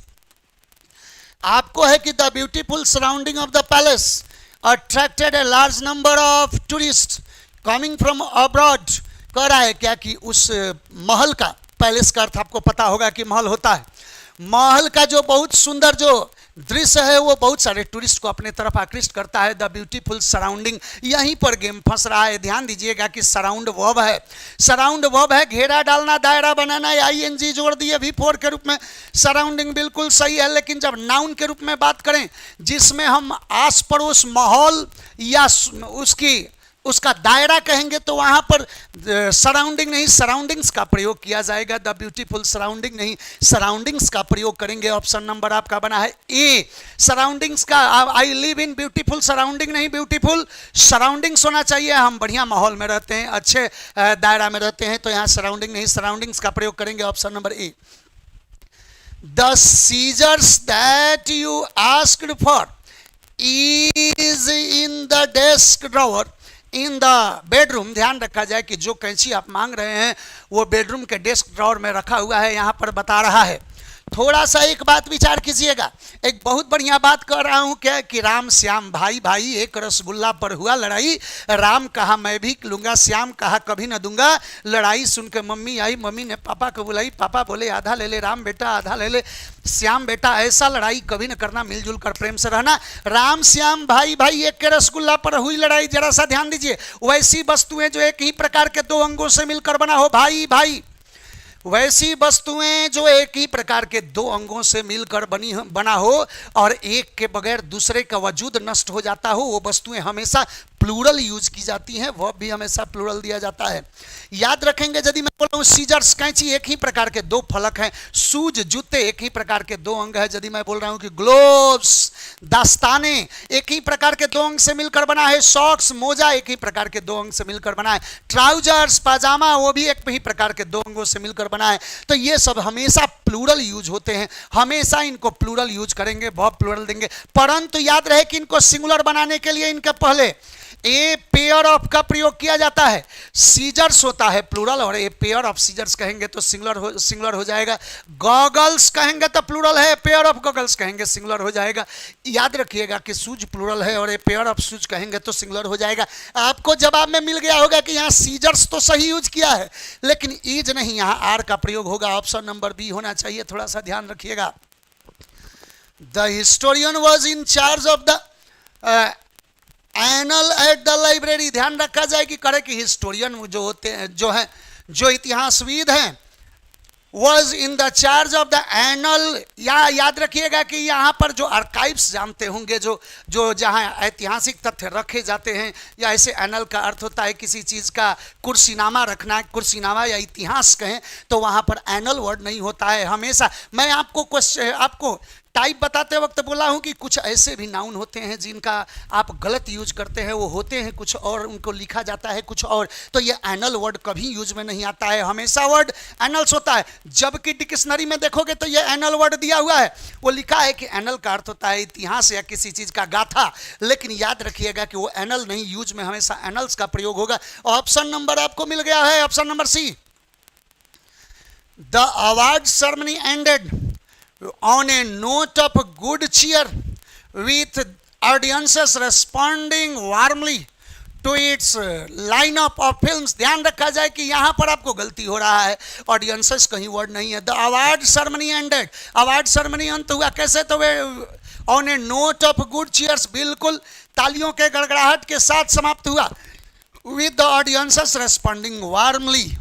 आपको है कि the beautiful surrounding of the palace attracted a large number of tourist coming from abroad. कह रहा है क्या कि उस महल का, पैलेस का अर्थ आपको पता होगा कि महल होता है, महल का जो बहुत सुंदर जो दृश्य है वो बहुत सारे टूरिस्ट को अपने तरफ आकृष्ट करता है। द ब्यूटीफुल सराउंडिंग, यहीं पर गेम फंस रहा है। ध्यान दीजिएगा कि सराउंड वर्ब है, सराउंड वर्ब है, घेरा डालना, दायरा बनाना, आईएनजी जोड़ दिए V4 के रूप में। सराउंडिंग बिल्कुल सही है, लेकिन जब नाउन के रूप में बात करें जिसमें हम आस पड़ोस माहौल या उसका दायरा कहेंगे, तो वहां पर सराउंडिंग नहीं सराउंडिंग्स का प्रयोग किया जाएगा। द ब्यूटीफुल सराउंडिंग नहीं, सराउंडिंग्स का प्रयोग करेंगे। ऑप्शन नंबर आपका बना है ए, सराउंडिंग्स का। I live in beautiful surrounding नहीं, ब्यूटीफुल सराउंडिंग्स होना चाहिए। हम बढ़िया माहौल में रहते हैं, अच्छे दायरा में रहते हैं, तो यहाँ सराउंडिंग नहीं, सराउंडिंग्स का प्रयोग करेंगे। Option number A. The scissors that you asked for is in the desk drawer in the bedroom. ध्यान रखा जाए कि जो कैंची आप मांग रहे हैं वो बेडरूम के डेस्क ड्रॉवर में रखा हुआ है, यहां पर बता रहा है। थोड़ा सा एक बात विचार कीजिएगा, एक बहुत बढ़िया बात कर रहा हूं क्या कि राम श्याम भाई भाई एक रसगुल्ला पर हुआ लड़ाई। राम कहा मैं भी लूंगा, श्याम कहा कभी न दूंगा। लड़ाई सुन के मम्मी आई, मम्मी ने पापा को बुलाई, पापा बोले आधा ले ले राम बेटा, आधा ले ले श्याम बेटा। ऐसा लड़ाई कभी न करना, मिलजुल कर प्रेम से रहना। राम श्याम भाई भाई एक के रसगुल्ला पर हुई लड़ाई, जरा सा ध्यान दीजिए। वैसी वस्तुएं जो एक ही प्रकार के दो अंगों से मिलकर बना हो, भाई भाई, वैसी वस्तुएं जो एक ही प्रकार के दो अंगों से मिलकर बना हो और एक के बगैर दूसरे का वजूद नष्ट हो जाता हो, वो वस्तुएं हमेशा प्लूरल यूज की जाती हैं, वह भी हमेशा प्लूरल दिया जाता है। याद रखेंगे, यदि मैं बोल रहा हूँ सीजर्स कैंची एक ही प्रकार के दो फलक हैं, शूज जूते एक ही प्रकार के दो अंग है। यदि मैं बोल रहा हूँ कि ग्लोव्स दस्ताने एक ही प्रकार के दो अंग से मिलकर बना है, सॉक्स मोजा एक ही प्रकार के दो अंग से मिलकर बना है, ट्राउजर्स पाजामा वो भी एक ही प्रकार के दो अंगों से मिलकर बना है। तो ये सब हमेशा प्लूरल यूज होते हैं, हमेशा इनको प्लूरल यूज करेंगे, वर्ब प्लूरल देंगे। परंतु याद रहे कि इनको सिंगुलर बनाने के लिए इनके पहले ए पेयर ऑफ का प्रयोग किया जाता है। सीजर्स होता है प्लूरल, और ए पेयर ऑफ सीजर्स कहेंगे तो सिंगुलर हो जाएगा। गॉगल्स कहेंगे तो प्लूरल है, पेयर ऑफ गॉगल्स कहेंगे सिंगुलर हो जाएगा। याद रखिएगा कि शूज प्लूरल है और ए पेयर ऑफ शूज कहेंगे तो सिंगुलर हो जाएगा। आपको जवाब में मिल गया होगा कि यहाँ सीजर्स तो सही यूज किया है, लेकिन ईज नहीं, यहाँ आर का प्रयोग होगा। ऑप्शन नंबर बी होना चाहिए, थोड़ा सा ध्यान रखिएगा। The historian was in charge of the anal at the library. ध्यान रखा जाए कि करे कि हिस्टोरियन जो होते हैं, जो इतिहासविद हैं, was in the charge of the anal. याद रखिएगा कि यहाँ पर जो आर्काइव्स जानते होंगे, जो जहाँ ऐतिहासिक तथ्य रखे जाते हैं, या ऐसे एनल का अर्थ होता है किसी चीज़ का कुर्सीनामा रखना, कुर्सीनामा या इतिहास कहें तो वहाँ पर एनल वर्ड नहीं होता है हमेशा। मैं आपको टाइप बताते वक्त बोला हूं कि कुछ ऐसे भी नाउन होते हैं जिनका आप गलत यूज करते हैं, वो होते हैं कुछ और, उनको लिखा जाता है कुछ और, तो ये एनल वर्ड कभी यूज में नहीं आता है, हमेशा वर्ड एनल्स होता है। जबकि डिक्शनरी में देखोगे तो ये एनल वर्ड दिया हुआ है, वो लिखा है कि एनल का अर्थ होता है इतिहास या किसी चीज का गाथा, लेकिन याद रखिएगा कि वो एनल नहीं, यूज में हमेशा एनल्स का प्रयोग होगा। ऑप्शन नंबर आपको मिल गया है, option number C. The award ceremony ended on a note of good cheer, with audiences responding warmly to its lineup of films। ध्यान रखा जाए कि यहाँ पर आपको गलती हो रहा है, ऑडियंसेस कहीं वर्ड नहीं है। The award ceremony ended, award ceremony अंत हुआ कैसे, तो वे on a note of good cheers, बिल्कुल तालियों के गड़गड़ाहट के साथ समाप्त हुआ। With the audiences responding warmly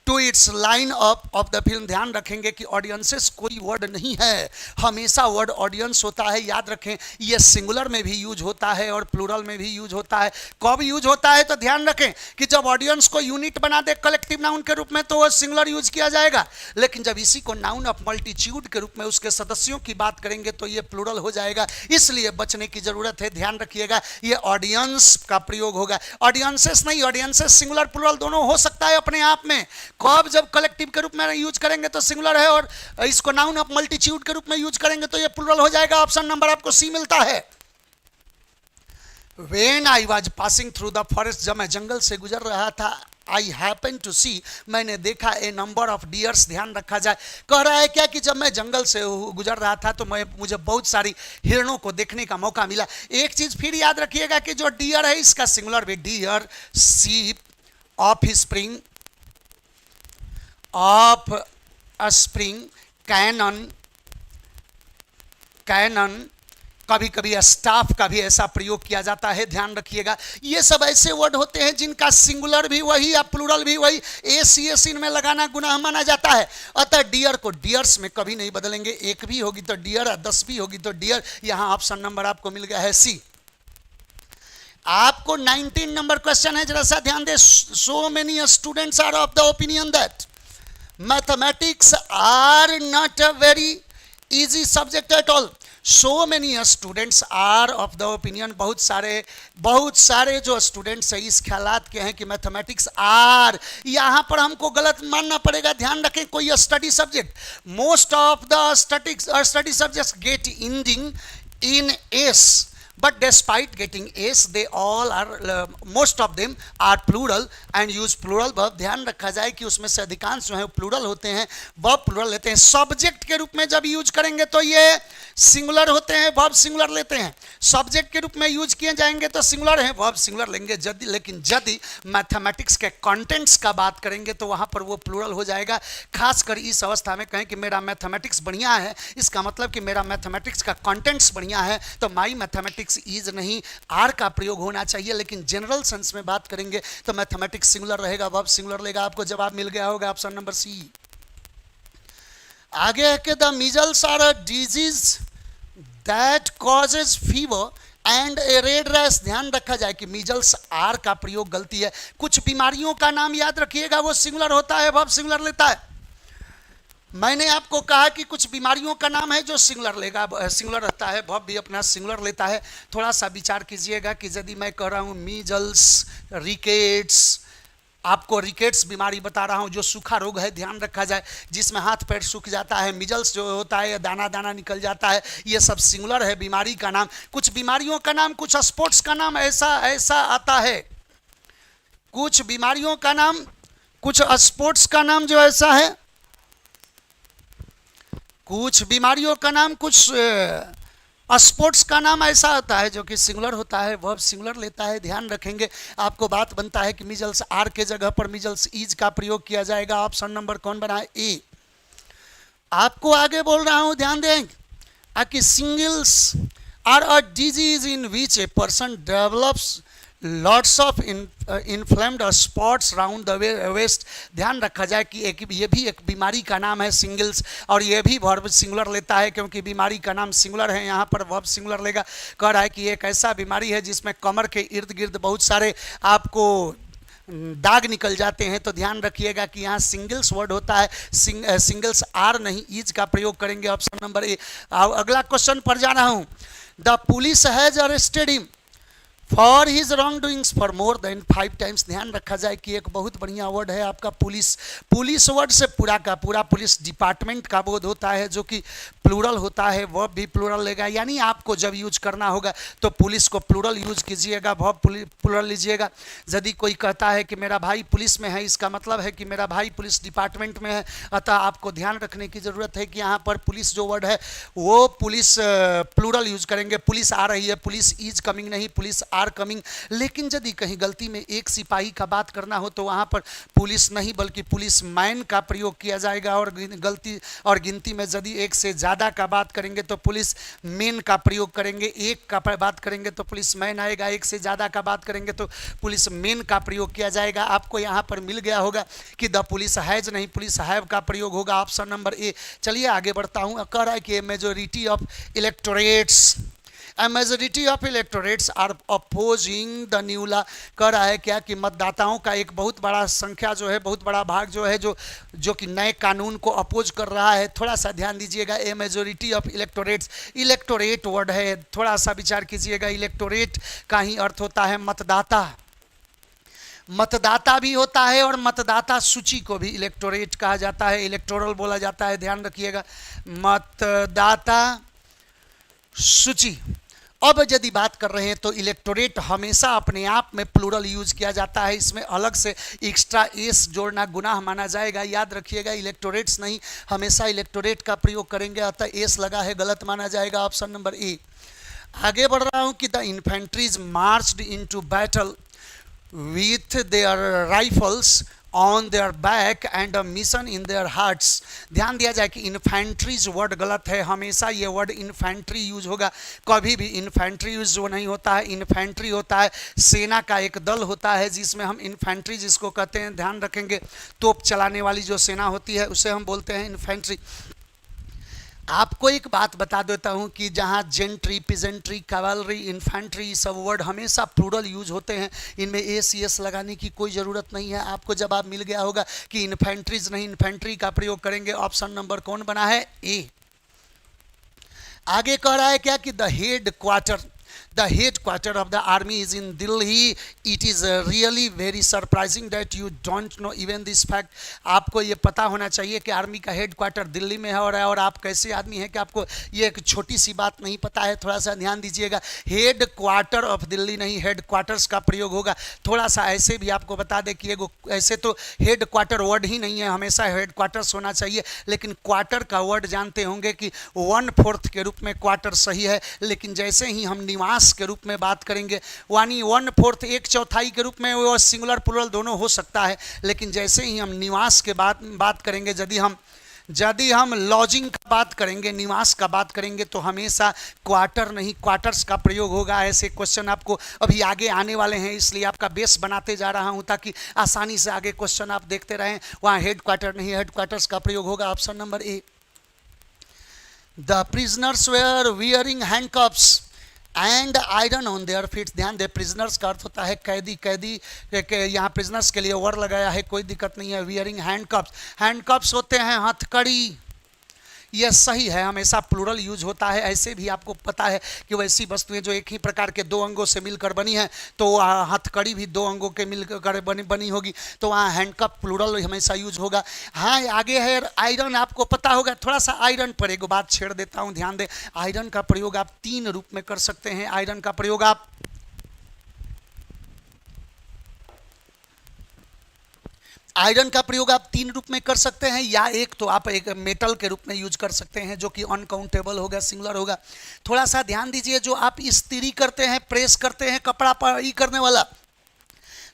to its line of the film. ध्यान रखेंगे कि ऑडियंसेस कोई वर्ड नहीं है, हमेशा वर्ड ऑडियंस होता है। याद रखें ये सिंगुलर में भी यूज होता है और प्लूरल में भी यूज होता है। कब यूज होता है तो ध्यान रखें कि जब ऑडियंस को यूनिट बना दे कलेक्टिव नाउन के रूप में तो वो सिंगुलर यूज किया जाएगा, लेकिन जब इसी को नाउन ऑफ मल्टीट्यूड के रूप में उसके सदस्यों की बात करेंगे तो ये प्लूरल हो जाएगा। इसलिए बचने की जरूरत है, ध्यान रखिएगा ये ऑडियंस का प्रयोग होगा, ऑडियंसेस नहीं। ऑडियंसेस सिंगुलर प्लूरल दोनों हो सकता है अपने आप में। कब जब कलेक्टिव के रूप में यूज करेंगे तो सिंगुलर है, और इसको नाउन ऑफ मल्टीट्यूड के रूप में यूज करेंगे तो ये प्लूरल हो जाएगा। ऑप्शन नंबर आपको सी मिलता है। When I was passing through the forest, जब मैं जंगल से गुजर रहा था, I happened to see, मैंने देखा a number of deers। ध्यान रखा जाए, कह रहा है क्या कि जब मैं जंगल से गुजर रहा था तो मुझे बहुत सारी हिरणों को देखने का मौका मिला। एक चीज फिर याद रखिएगा कि जो डियर है इसका सिंगुलर भी deer, sheep, offspring, offspring, cannon, कभी कभी स्टाफ का भी ऐसा प्रयोग किया जाता है। ध्यान रखिएगा ये सब ऐसे वर्ड होते हैं जिनका सिंगुलर भी वही या प्लूरल भी वही, एस इनमें लगाना गुनाह माना जाता है। अतः डियर को डियर्स में कभी नहीं बदलेंगे, एक भी होगी तो डियर, 10 भी होगी तो डियर। यहां ऑप्शन नंबर आपको मिल गया है सी। आपको 19 नंबर क्वेश्चन है, जरा सा ध्यान दे। So many students are of the opinion that mathematics are not a very easy subject at all. So many students are of the opinion, बहुत सारे जो स्टूडेंट्स हैं इस ख्यालात के हैं कि मैथमेटिक्स आर, यहाँ पर हमको गलत मानना पड़ेगा। ध्यान रखें कोई study subject, most of the study subjects get ending in S, but despite getting s they all are most of them are plural and use plural verb। ध्यान रखा जाए कि उसमें से अधिकांश जो है प्लूरल होते हैं, वर्ब प्लूरल लेते हैं। सब्जेक्ट के रूप में जब यूज करेंगे तो ये सिंगुलर होते हैं, वर्ब सिंगुलर लेते हैं। सब्जेक्ट के रूप में यूज किए जाएंगे तो सिंगुलर है, वर्ब सिंगुलर लेंगे। लेकिन यदि मैथमेटिक्स के कंटेंट्स का बात करेंगे तो वहां पर वो प्लूरल हो जाएगा। खासकर इस अवस्था में कहें कि मेरा मैथमेटिक्स बढ़िया है, इसका मतलब कि मेरा मैथमेटिक्स का कंटेंट्स बढ़िया है, तो माई मैथमेटिक्स इज नहीं, आर का प्रयोग होना चाहिए। लेकिन जनरल सेंस में बात करेंगे तो मैथमेटिक्स सिंगुलर रहेगा, वर्ब सिंगुलर लेगा। आपको जवाब मिल गया होगा ऑप्शन नंबर सी। आगे है कि the measles are a disease that causes fever and a red rash. ध्यान रखा जाए कि मीजल्स आर का प्रयोग गलती है। कुछ बीमारियों का नाम याद रखिएगा वो सिंगुलर होता है, वर्ब सिंगुलर लेता है। मैंने आपको कहा कि कुछ बीमारियों का नाम है जो सिंगुलर लेगा, सिंगुलर रहता है, वर्ब भी अपना सिंगुलर लेता है। थोड़ा सा विचार कीजिएगा कि यदि मैं कह रहा हूँ मीजल्स, रिकेट्स, आपको रिकेट्स बीमारी बता रहा हूं, जो सूखा रोग है, ध्यान रखा जाए, जिसमें हाथ पैर सूख जाता है, मिजल्स जो होता है, दाना दाना निकल जाता है, ये सब सिंगुलर है बीमारी का नाम। कुछ बीमारियों का नाम, कुछ स्पोर्ट्स का नाम ऐसा ऐसा आता है, कुछ बीमारियों का नाम, कुछ स्पोर्ट्स का नाम जो ऐसा है, कुछ बीमारियों का नाम, कुछ स्पोर्ट्स का नाम ऐसा होता है जो कि सिंगुलर होता है, वर्ब सिंगुलर लेता है। ध्यान रखेंगे, आपको बात बनता है कि मिजल्स आर के जगह पर मिजल्स ईज का प्रयोग किया जाएगा। ऑप्शन नंबर कौन बना है? ए। आपको आगे बोल रहा हूं, ध्यान दें कि singles are a disease in which a person develops lots of inflamed spots round the waist. ध्यान रखा जाए कि ये भी एक बीमारी का नाम है सिंगल्स, और ये भी वर्ब सिंगुलर लेता है क्योंकि बीमारी का नाम सिंगुलर है, यहाँ पर वर्ब सिंगुलर लेगा। कह रहा है कि एक ऐसा बीमारी है जिसमें कमर के इर्द गिर्द बहुत सारे आपको दाग निकल जाते हैं। तो ध्यान रखिएगा कि यहाँ सिंगल्स वर्ड होता है, सिंगल्स आर नहीं ईज का प्रयोग करेंगे। ऑप्शन नंबर ए। अगला क्वेश्चन पर जा रहा हूँ। The police has arrested him for his wrong doings for more than 5 times. ध्यान रखा जाए कि एक बहुत बढ़िया वर्ड है आपका पुलिस। पुलिस वर्ड से पूरा का पूरा पुलिस डिपार्टमेंट का बोध होता है, जो कि प्लूरल होता है, वर्ब भी प्लूरल लेगा। यानी आपको जब यूज करना होगा तो पुलिस को प्लूरल यूज कीजिएगा, वर्ब प्लूरल लीजिएगा। यदि कोई कहता है कि मेरा भाई पुलिस में है, इसका मतलब है कि मेरा भाई पुलिस डिपार्टमेंट में है। अतः आपको ध्यान रखने की जरूरत है कि यहाँ पर पुलिस जो वर्ड है वो पुलिस प्लूरल यूज करेंगे। पुलिस आ रही है, पुलिस इज कमिंग नहीं, पुलिस आर कमिंग। लेकिन यदि कहीं गलती में एक सिपाही का बात करना हो तो वहां पर पुलिस नहीं बल्कि पुलिस मैन का प्रयोग किया जाएगा, और गलती और गिनती में यदि एक से ज्यादा का बात करेंगे तो पुलिस मेन का प्रयोग करेंगे। एक का बात करेंगे तो पुलिस मैन आएगा, एक से ज्यादा का बात करेंगे तो पुलिस मेन का प्रयोग किया जाएगा। आपको यहां पर मिल गया होगा कि द पुलिस हैज नहीं, पुलिस हैव का प्रयोग होगा। ऑप्शन नंबर ए। चलिए आगे बढ़ता हूं। कह रहा है कि majority of electorates, A majority of electorates are opposing the new law। कह रहा है क्या कि मतदाताओं का एक बहुत बड़ा संख्या जो है, बहुत बड़ा भाग जो है, जो कि नए कानून को अपोज कर रहा है। थोड़ा सा ध्यान दीजिएगा। ए majority of electorates, electorate word है, थोड़ा सा विचार कीजिएगा। इलेक्टोरेट का ही अर्थ होता है मतदाता। मतदाता भी होता है और मतदाता सूची को भी इलेक्टोरेट कहा जाता है, इलेक्टोरल बोला जाता है। ध्यान रखिएगा, मतदाता सूची। अब यदि बात कर रहे हैं तो इलेक्टोरेट हमेशा अपने आप में प्लूरल यूज किया जाता है, इसमें अलग से एक्स्ट्रा एस जोड़ना गुनाह माना जाएगा। याद रखिएगा, इलेक्टोरेट्स नहीं, हमेशा इलेक्टोरेट का प्रयोग करेंगे, अतः एस लगा है, गलत माना जाएगा। Option number A. आगे बढ़ रहा हूं कि the infantries marched into battle with their rifles on their back and a mission in their hearts. ध्यान दिया जाए कि इन्फेंट्रीज वर्ड गलत है, हमेशा ये वर्ड इन्फेंट्री यूज होगा, कभी भी इन्फेंट्री यूज जो नहीं होता है। इन्फेंट्री होता है सेना का एक दल होता है, जिसमें हम इन्फेंट्री जिसको कहते हैं, ध्यान रखेंगे, तोप चलाने वाली जो सेना होती है उसे हम बोलते हैं इन्फेंट्री। आपको एक बात बता देता हूं कि जहां जेंट्री, पिजेंट्री, कैवलरी, इन्फेंट्री सब वर्ड हमेशा प्लूरल यूज होते हैं, इनमें एस एस लगाने की कोई ज़रूरत नहीं है। आपको जवाब मिल गया होगा कि इन्फेंट्रीज नहीं, इन्फेंट्री का प्रयोग करेंगे। ऑप्शन नंबर कौन बना है? ए। आगे कह रहा है क्या कि the head quarter, the headquarter of the army is in Delhi. It is really very surprising that you don't know even this fact। आपको ये पता होना चाहिए कि आर्मी का हेडक्वार्टर दिल्ली में है, और आप कैसे आदमी हैं कि आपको ये एक छोटी सी बात नहीं पता है। थोड़ा सा ध्यान दीजिएगा, हेड क्वार्टर ऑफ दिल्ली नहीं, हेड क्वार्टर्स का प्रयोग होगा। थोड़ा सा ऐसे भी आपको बता दें कि एगो ऐसे तो हेड क्वार्टर वर्ड ही नहीं है, हमेशा हेड क्वार्टर्स होना चाहिए, लेकिन क्वार्टर का वर्ड जानते होंगे कि 1/4 के रूप में क्वार्टर सही है। लेकिन जैसे ही हम निवास के रूप में बात करेंगे, यानी 1/4 1/4 के रूप में वो सिंगुलर प्लूरल दोनों हो सकता है। लेकिन जैसे ही हम निवास के बात करेंगे, यदि हम लॉजिंग का बात करेंगे, निवास का बात करेंगे, तो हमेशा क्वार्टर नहीं क्वार्टर्स का प्रयोग होगा। ऐसे क्वेश्चन आपको अभी आगे आने वाले हैं, इसलिए आपका बेस बनाते जा रहा हूं ताकि आसानी से आगे क्वेश्चन आप देखते रहें। वहां हेड क्वार्टर नहीं, हेड क्वार्टर्स का प्रयोग होगा। Option number A. The prisoners were wearing handcuffs and iron on their feet. ध्यान दे, प्रिजनर्स का अर्थ होता है कैदी, यहाँ प्रिजनर्स के लिए वर लगाया है, कोई दिक्कत नहीं है। वियरिंग हैंडकफ्स, हैंडकफ्स होते हैं हथकड़ी, यह सही है, हमेशा प्लूरल यूज होता है। ऐसे भी आपको पता है कि वैसी वस्तुएं जो एक ही प्रकार के दो अंगों से मिलकर बनी है, तो हथकड़ी भी दो अंगों के मिलकर बनी होगी, तो वहाँ हैंडकप प्लूरल हमेशा यूज होगा। हाँ, आगे है आयरन, आपको पता होगा। थोड़ा सा आयरन पर एक बात छेड़ देता हूँ, ध्यान दें। आयरन का प्रयोग आप 3 रूप में कर सकते हैं। आयरन का प्रयोग आप आयरन का प्रयोग आप 3 रूप में कर सकते हैं, या एक तो आप एक मेटल के रूप में यूज कर सकते हैं, जो कि अनकाउंटेबल होगा, सिंगुलर होगा। थोड़ा सा ध्यान दीजिए, जो आप इस्त्री करते हैं, प्रेस करते हैं, कपड़ा पर ई करने वाला,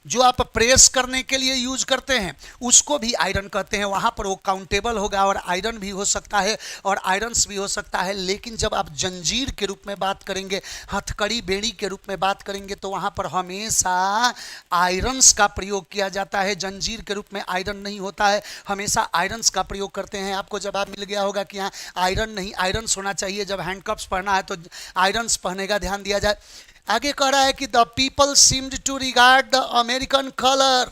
जो आप प्रेस करने के लिए यूज करते हैं, उसको भी आयरन कहते हैं। वहाँ पर वो काउंटेबल होगा और आयरन भी हो सकता है और आयरन्स भी हो सकता है। लेकिन जब आप जंजीर के रूप में बात करेंगे, हथकड़ी बेड़ी के रूप में बात करेंगे, तो वहाँ पर हमेशा आयरन्स का प्रयोग किया जाता है। जंजीर के रूप में आयरन नहीं होता है, हमेशा आयरन्स का प्रयोग करते हैं। आपको जवाब मिल गया होगा कि यहाँ आयरन नहीं, आयरन्स होना चाहिए। जब हैंडकप्स पहना है तो आयरन्स पहने का ध्यान दिया जाए। आगे कह रहा है कि the people seemed to regard the American colour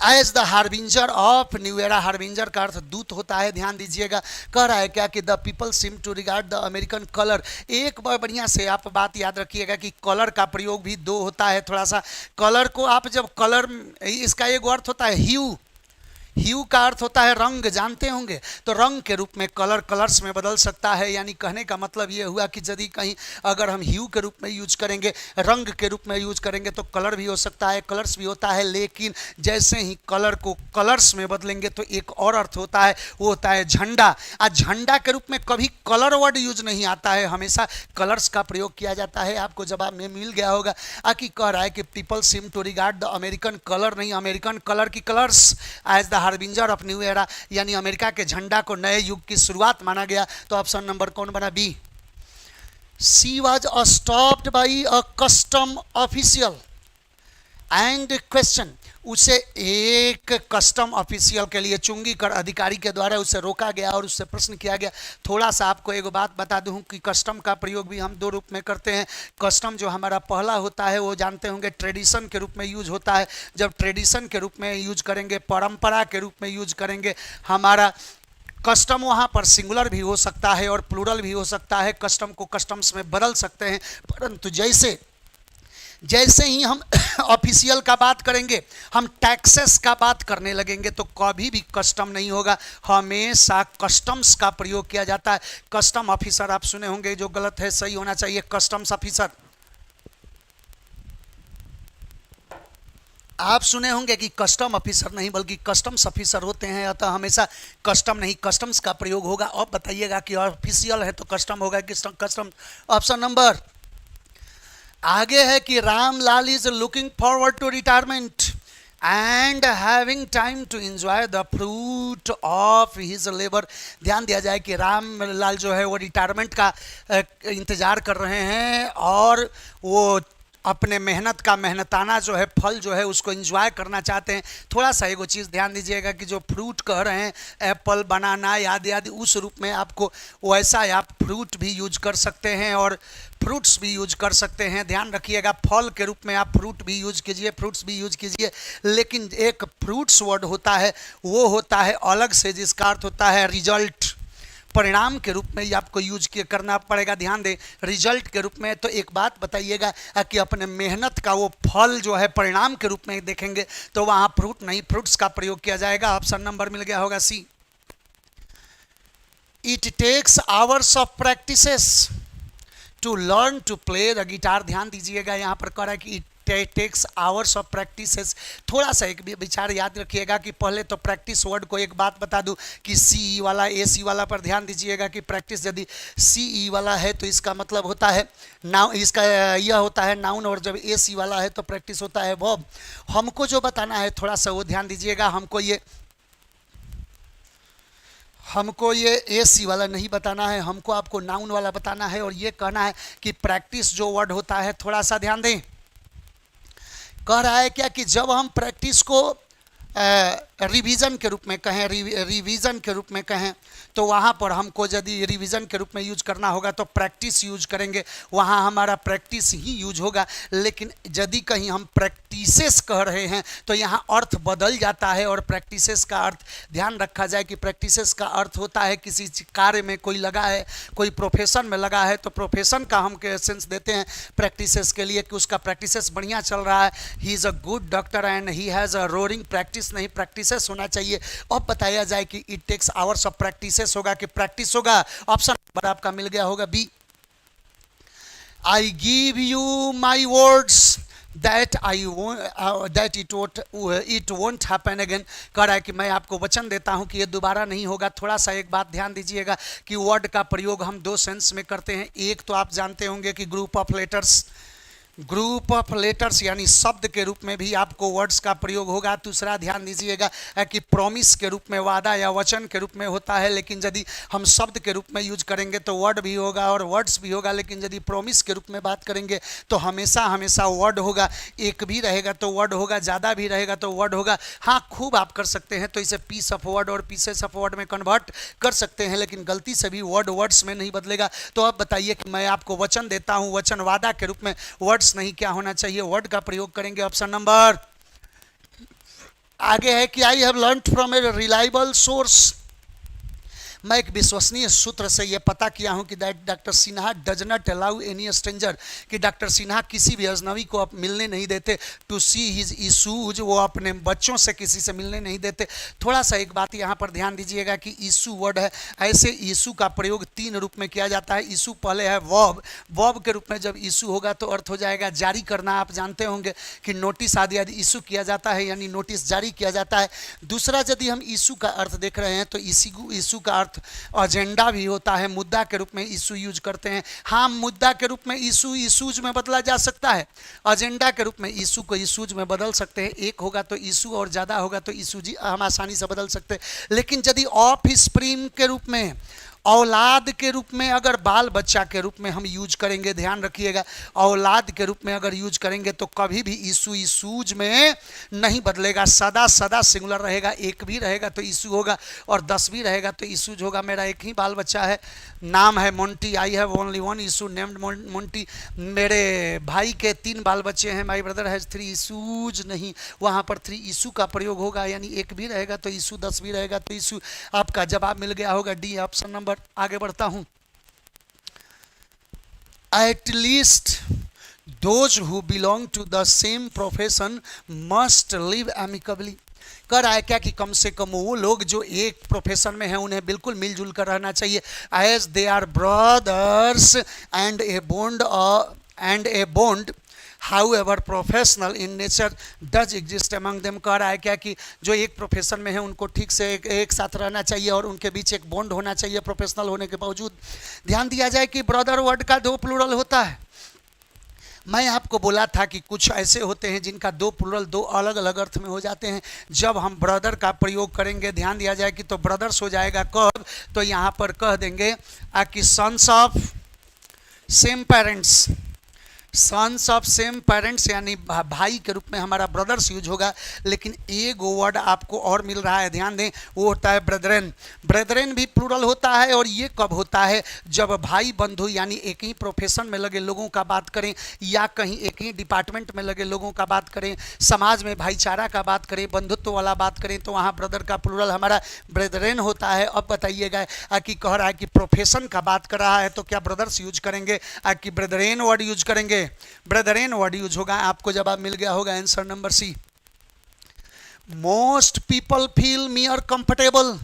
as the harbinger of new era. Harbinger का अर्थ दूत होता है, ध्यान दीजिएगा। कह रहा है क्या कि the people seem to regard the American colour. एक बार बढ़िया से आप बात याद रखिएगा कि कलर का प्रयोग भी 2 होता है। थोड़ा सा कलर को आप जब कलर, इसका एक अर्थ होता है ह्यू, ह्यू का अर्थ होता है रंग, जानते होंगे। तो रंग के रूप में कलर कलर्स में बदल सकता है। यानी कहने का मतलब ये हुआ कि यदि कहीं अगर हम ह्यू के रूप में यूज करेंगे, रंग के रूप में यूज करेंगे, तो कलर भी हो सकता है, कलर्स भी होता है। लेकिन जैसे ही कलर को कलर्स में बदलेंगे तो एक और अर्थ होता है, वो होता है झंडा। झंडा के रूप में कभी कलर वर्ड यूज नहीं आता है, हमेशा कलर्स का प्रयोग किया जाता है। आपको जवाब में मिल गया होगा। आकि कह रहा है कि people seem to regard the American colour, नहीं, अमेरिकन कलर की colours as the harbinger of new era, यानी अमेरिका के झंडा को नए युग की शुरुआत माना गया। तो ऑप्शन नंबर कौन बना? B. She was stopped by a custom official and question. उसे एक कस्टम ऑफिशियल के लिए चुंगी कर अधिकारी के द्वारा उसे रोका गया और उससे प्रश्न किया गया। थोड़ा सा आपको एक बात बता दूं कि कस्टम का प्रयोग भी हम 2 रूप में करते हैं। कस्टम जो हमारा पहला होता है वो जानते होंगे ट्रेडिशन के रूप में यूज होता है। जब ट्रेडिशन के रूप में यूज करेंगे, परंपरा के रूप में यूज करेंगे, हमारा कस्टम वहाँ पर सिंगुलर भी हो सकता है और प्लूरल भी हो सकता है। कस्टम को कस्टम्स में बदल सकते हैं, परंतु जैसे ही हम ऑफिशियल का बात करेंगे, हम टैक्सेस का बात करने लगेंगे, तो कभी भी कस्टम नहीं होगा, हमेशा कस्टम्स का प्रयोग किया जाता है। कस्टम ऑफिसर आप सुने होंगे, जो गलत है, सही होना चाहिए कस्टम्स ऑफिसर। आप सुने होंगे कि कस्टम ऑफिसर नहीं बल्कि कस्टम्स ऑफिसर होते हैं, अतः हमेशा कस्टम नहीं कस्टम्स का प्रयोग होगा। अब बताइएगा कि ऑफिशियल है तो कस्टम होगा कि कस्टम। ऑप्शन नंबर आगे है कि Ramlal is looking forward to retirement and having time to enjoy the fruit of his labour. ध्यान दिया जाए कि रामलाल जो है वो रिटायरमेंट का इंतजार कर रहे हैं और वो अपने मेहनत का मेहनताना जो है फल जो है उसको एंजॉय करना चाहते हैं। थोड़ा सा एगो चीज़ ध्यान दीजिएगा कि जो फ्रूट कह रहे हैं, एप्पल, बनाना आदि आदि, उस रूप में आपको वैसा आप फ्रूट भी यूज कर सकते हैं और फ्रूट्स भी यूज कर सकते हैं। ध्यान रखिएगा, फल के रूप में आप फ्रूट भी यूज कीजिए, फ्रूट्स भी यूज कीजिए। लेकिन एक फ्रूट्स वर्ड होता है, वो होता है अलग से, जिसका अर्थ होता है रिजल्ट, परिणाम के रूप में ही आपको यूज करना पड़ेगा। ध्यान दें, रिजल्ट के रूप में। तो एक बात बताइएगा कि अपने मेहनत का वो फल जो है परिणाम के रूप में देखेंगे तो वहाँ फ्रूट नहीं, फ्रूट्स का प्रयोग किया जाएगा। ऑप्शन नंबर मिल गया होगा C. It takes hours of practices to learn to play the guitar. ध्यान दीजिएगा, यहाँ पर कह रहा है कि टेक्स आवर्स ऑफ प्रैक्टिसेस। थोड़ा सा एक विचार याद रखिएगा कि पहले तो प्रैक्टिस वर्ड को एक बात बता दूं कि सी वाला, ए सी वाला पर ध्यान दीजिएगा कि प्रैक्टिस यदि सी ई वाला है तो इसका मतलब होता है नाउन, इसका यह होता है नाउन, और जब ए सी वाला है तो प्रैक्टिस होता है वर्ब। हमको जो बताना है थोड़ा सा वो ध्यान दीजिएगा, हमको ये ए सी वाला नहीं बताना है, हमको आपको नाउन वाला बताना है। और ये कहना है कि प्रैक्टिस जो वर्ड होता है, थोड़ा सा ध्यान दें, कह रहा है क्या कि जब हम प्रैक्टिस को रिवीजन के रूप में कहें, रिवीजन के रूप में कहें, तो वहाँ पर हमको यदि रिवीजन के रूप में यूज करना होगा तो प्रैक्टिस यूज करेंगे, वहाँ हमारा प्रैक्टिस ही यूज होगा। लेकिन यदि कहीं हम प्रैक्टिसेस कह रहे हैं तो यहाँ अर्थ बदल जाता है। और प्रैक्टिसेस का अर्थ ध्यान रखा जाए कि प्रैक्टिसेस का अर्थ होता है किसी कार्य में कोई लगा है, कोई प्रोफेशन में लगा है, तो प्रोफेशन का हम सेंस देते हैं प्रैक्टिसेस के लिए कि उसका प्रैक्टिसेस बढ़िया चल रहा है, he is a good doctor and he has a roaring practice, नहीं प्रैक्टिसेस होना चाहिए। अब बताया जाए कि it takes hours of practices होगा कि प्रैक्टिस होगा। ऑप्शन नंबर आपका मिल गया होगा B. I give you my words that it won't happen again. कह रहा है कि मैं आपको वचन देता हूं कि ये दोबारा नहीं होगा। थोड़ा सा एक बात ध्यान दीजिएगा कि वर्ड का प्रयोग हम दो सेंस में करते हैं। एक तो आप जानते होंगे कि group of letters, group of letters यानी शब्द के रूप में भी आपको वर्ड्स का प्रयोग होगा। दूसरा ध्यान दीजिएगा कि प्रॉमिस के रूप में, वादा या वचन के रूप में होता है। लेकिन यदि हम शब्द के रूप में यूज करेंगे तो वर्ड भी होगा और वर्ड्स भी होगा। लेकिन यदि प्रॉमिस के रूप में बात करेंगे तो हमेशा हमेशा वर्ड होगा। एक भी रहेगा तो वर्ड होगा, ज़्यादा भी रहेगा तो वर्ड होगा। हाँ, खूब आप कर सकते हैं तो इसे पीस ऑफ वर्ड और पीसेस ऑफ वर्ड में कन्वर्ट कर सकते हैं, लेकिन गलती से भी वर्ड वर्ड्स में नहीं बदलेगा। तो अब बताइए कि मैं आपको वचन देता हूँ, वचन वादा के रूप में वर्ड नहीं, क्या होना चाहिए? वर्ड का प्रयोग करेंगे। ऑप्शन नंबर आगे है कि I have learned from a reliable source. मैं एक विश्वसनीय सूत्र से यह पता किया हूं कि doctor Sinha does not allow any stranger, कि डॉक्टर सिन्हा किसी भी अजनबी को मिलने नहीं देते टू सी हिज इशूज, वो अपने बच्चों से किसी से मिलने नहीं देते। थोड़ा सा एक बात यहाँ पर ध्यान दीजिएगा कि इशू वर्ड है, ऐसे इशू का प्रयोग तीन रूप में किया जाता है। इशू पहले है वर्ब, वर्ब के रूप में जब इशू होगा तो अर्थ हो जाएगा जारी करना। आप जानते होंगे कि नोटिस आदि आदि इशू किया जाता है यानी नोटिस जारी किया जाता है। दूसरा यदि हम इशू का अर्थ देख रहे हैं तो इशू का अर्थ एजेंडा भी होता है, मुद्दा के रूप में इशू यूज करते हैं। हाँ, मुद्दा के रूप में इशू इशूज में बदला जा सकता है, एजेंडा के रूप में इशू को इशूज में बदल सकते हैं। एक होगा तो इशू और ज़्यादा होगा तो इशूजी हम आसानी से बदल सकते हैं। लेकिन यदि ऑफ स्प्रिंग के रूप में, औलाद के रूप में, अगर बाल बच्चा के रूप में हम यूज करेंगे, ध्यान रखिएगा, औलाद के रूप में अगर यूज करेंगे तो कभी भी इशू इशूज में नहीं बदलेगा, सदा सदा सिंगुलर रहेगा। एक भी रहेगा तो इशू होगा और 10 भी रहेगा तो इशूज होगा। मेरा एक ही बाल बच्चा है, नाम है Monty, I have only one issue named Monty. मेरे भाई के 3 बाल बच्चे हैं, माई ब्रदर हैज 3 इशूज, नहीं, वहाँ पर 3 इशू का प्रयोग होगा यानी एक भी रहेगा तो इशू, 10 भी रहेगा तो इशू। आपका जवाब मिल गया होगा डी, ऑप्शन नंबर। आगे बढ़ता हूं। At least those who belong to the same profession must live amicably. कह रहा है क्या कि कम से कम वो लोग जो एक प्रोफेशन में हैं उन्हें बिल्कुल मिलजुल कर रहना चाहिए। As they are brothers and a bond however professional in nature does exist among them. कह रहा है क्या कि जो एक प्रोफेशन में है उनको ठीक से एक साथ रहना चाहिए और उनके बीच एक बॉन्ड होना चाहिए प्रोफेशनल होने के बावजूद। ध्यान दिया जाए कि ब्रदर वर्ड का 2 प्लूरल होता है। मैं आपको बोला था कि कुछ ऐसे होते हैं जिनका 2 प्लूरल 2 अलग अलग अर्थ में हो जाते हैं। जब हम ब्रदर का प्रयोग करेंगे, ध्यान दिया जाए कि तो ब्रदर्स हो जाएगा कब, तो यहाँ पर कह देंगे कि sons of same parents, sons of same parents यानी भाई के रूप में हमारा ब्रदर्स यूज होगा। लेकिन एक वर्ड आपको और मिल रहा है, ध्यान दें, वो होता है ब्रेदरेन। ब्रेदरेन भी प्लूरल होता है और ये कब होता है, जब भाई बंधु यानी एक ही प्रोफेशन में लगे लोगों का बात करें या कहीं एक ही डिपार्टमेंट में लगे लोगों का बात करें, समाज में भाईचारा का बात करें, बंधुत्व वाला बात करें, तो वहाँ ब्रदर का प्लूरल हमारा ब्रेदरेन होता है। अब बताइएगा कि कह रहा है कि प्रोफेशन का बात कर रहा है तो क्या ब्रदर्स यूज करेंगे कि ब्रेदरेन वर्ड यूज करेंगे? ब्रेदरेन वर्ड यूज होगा। आपको जवाब मिल गया होगा answer number C. Most people feel more comfortable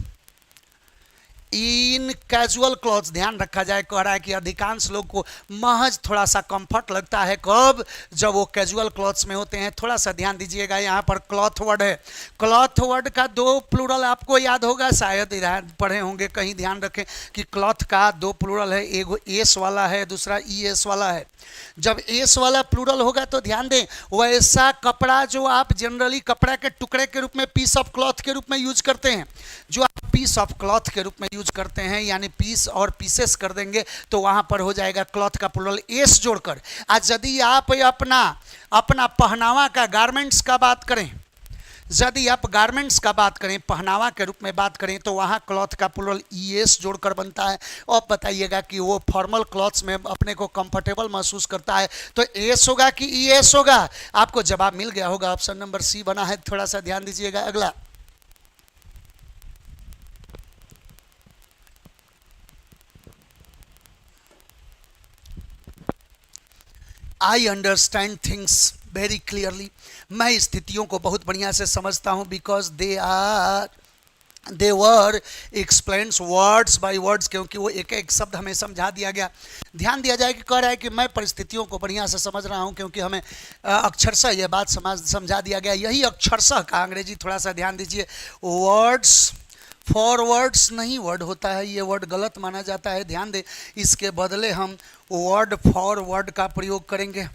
in casual clothes. ध्यान रखा जाए, कह रहा है कि अधिकांश लोग को महज थोड़ा सा कंफर्ट लगता है कब, जब वो कैजुअल क्लॉथ्स में होते हैं। थोड़ा सा ध्यान दीजिएगा, यहाँ पर क्लॉथ वर्ड है, क्लॉथ वर्ड का 2 प्लूरल आपको याद होगा, शायद पढ़े होंगे कहीं। ध्यान रखें कि क्लॉथ का 2 प्लूरल है, एक एस वाला है, दूसरा ई एस वाला है। जब एस वाला प्लूरल होगा तो ध्यान दें, वैसा कपड़ा जो आप जनरली कपड़ा के टुकड़े के रूप में पीस ऑफ क्लॉथ के रूप में यूज करते हैं, जो आप पीस ऑफ क्लॉथ के रूप में यूज करते हैं यानी पीस और पीसेस कर देंगे तो वहां पर हो जाएगा क्लॉथ का प्लूरल एस जोड़कर। आज यदि आप अपना पहनावा का, गारमेंट्स का बात करें, यदि आप गारमेंट्स का बात करें, पहनावा के रूप में बात करें, तो वहाँ क्लॉथ का प्लूरल ईएस जोड़कर बनता है। अब बताइएगा कि वो फॉर्मल क्लॉथ्स में अपने को कंफर्टेबल महसूस करता है तो एस होगा कि ईएस होगा? आपको जवाब मिल गया होगा, ऑप्शन नंबर सी बना है। थोड़ा सा ध्यान दीजिएगा। अगला, I understand things very clearly. मैं स्थितियों को बहुत बढ़िया से समझता हूं because they were explains words by words, क्योंकि वो एक एक शब्द हमें समझा दिया गया। ध्यान दिया जाए कि कह रहा है कि मैं परिस्थितियों को बढ़िया से समझ रहा हूं क्योंकि हमें अक्षरशः यह बात समझा दिया गया। यही अक्षरशः का अंग्रेजी थोड़ा सा ध्यान दीजिए। वर्ड्स फॉर वर्ड्स नहीं वर्ड होता है, ये वर्ड गलत माना जाता है, ध्यान दें। इसके बदले हम वर्ड फॉर वर्ड का प्रयोग करेंगे।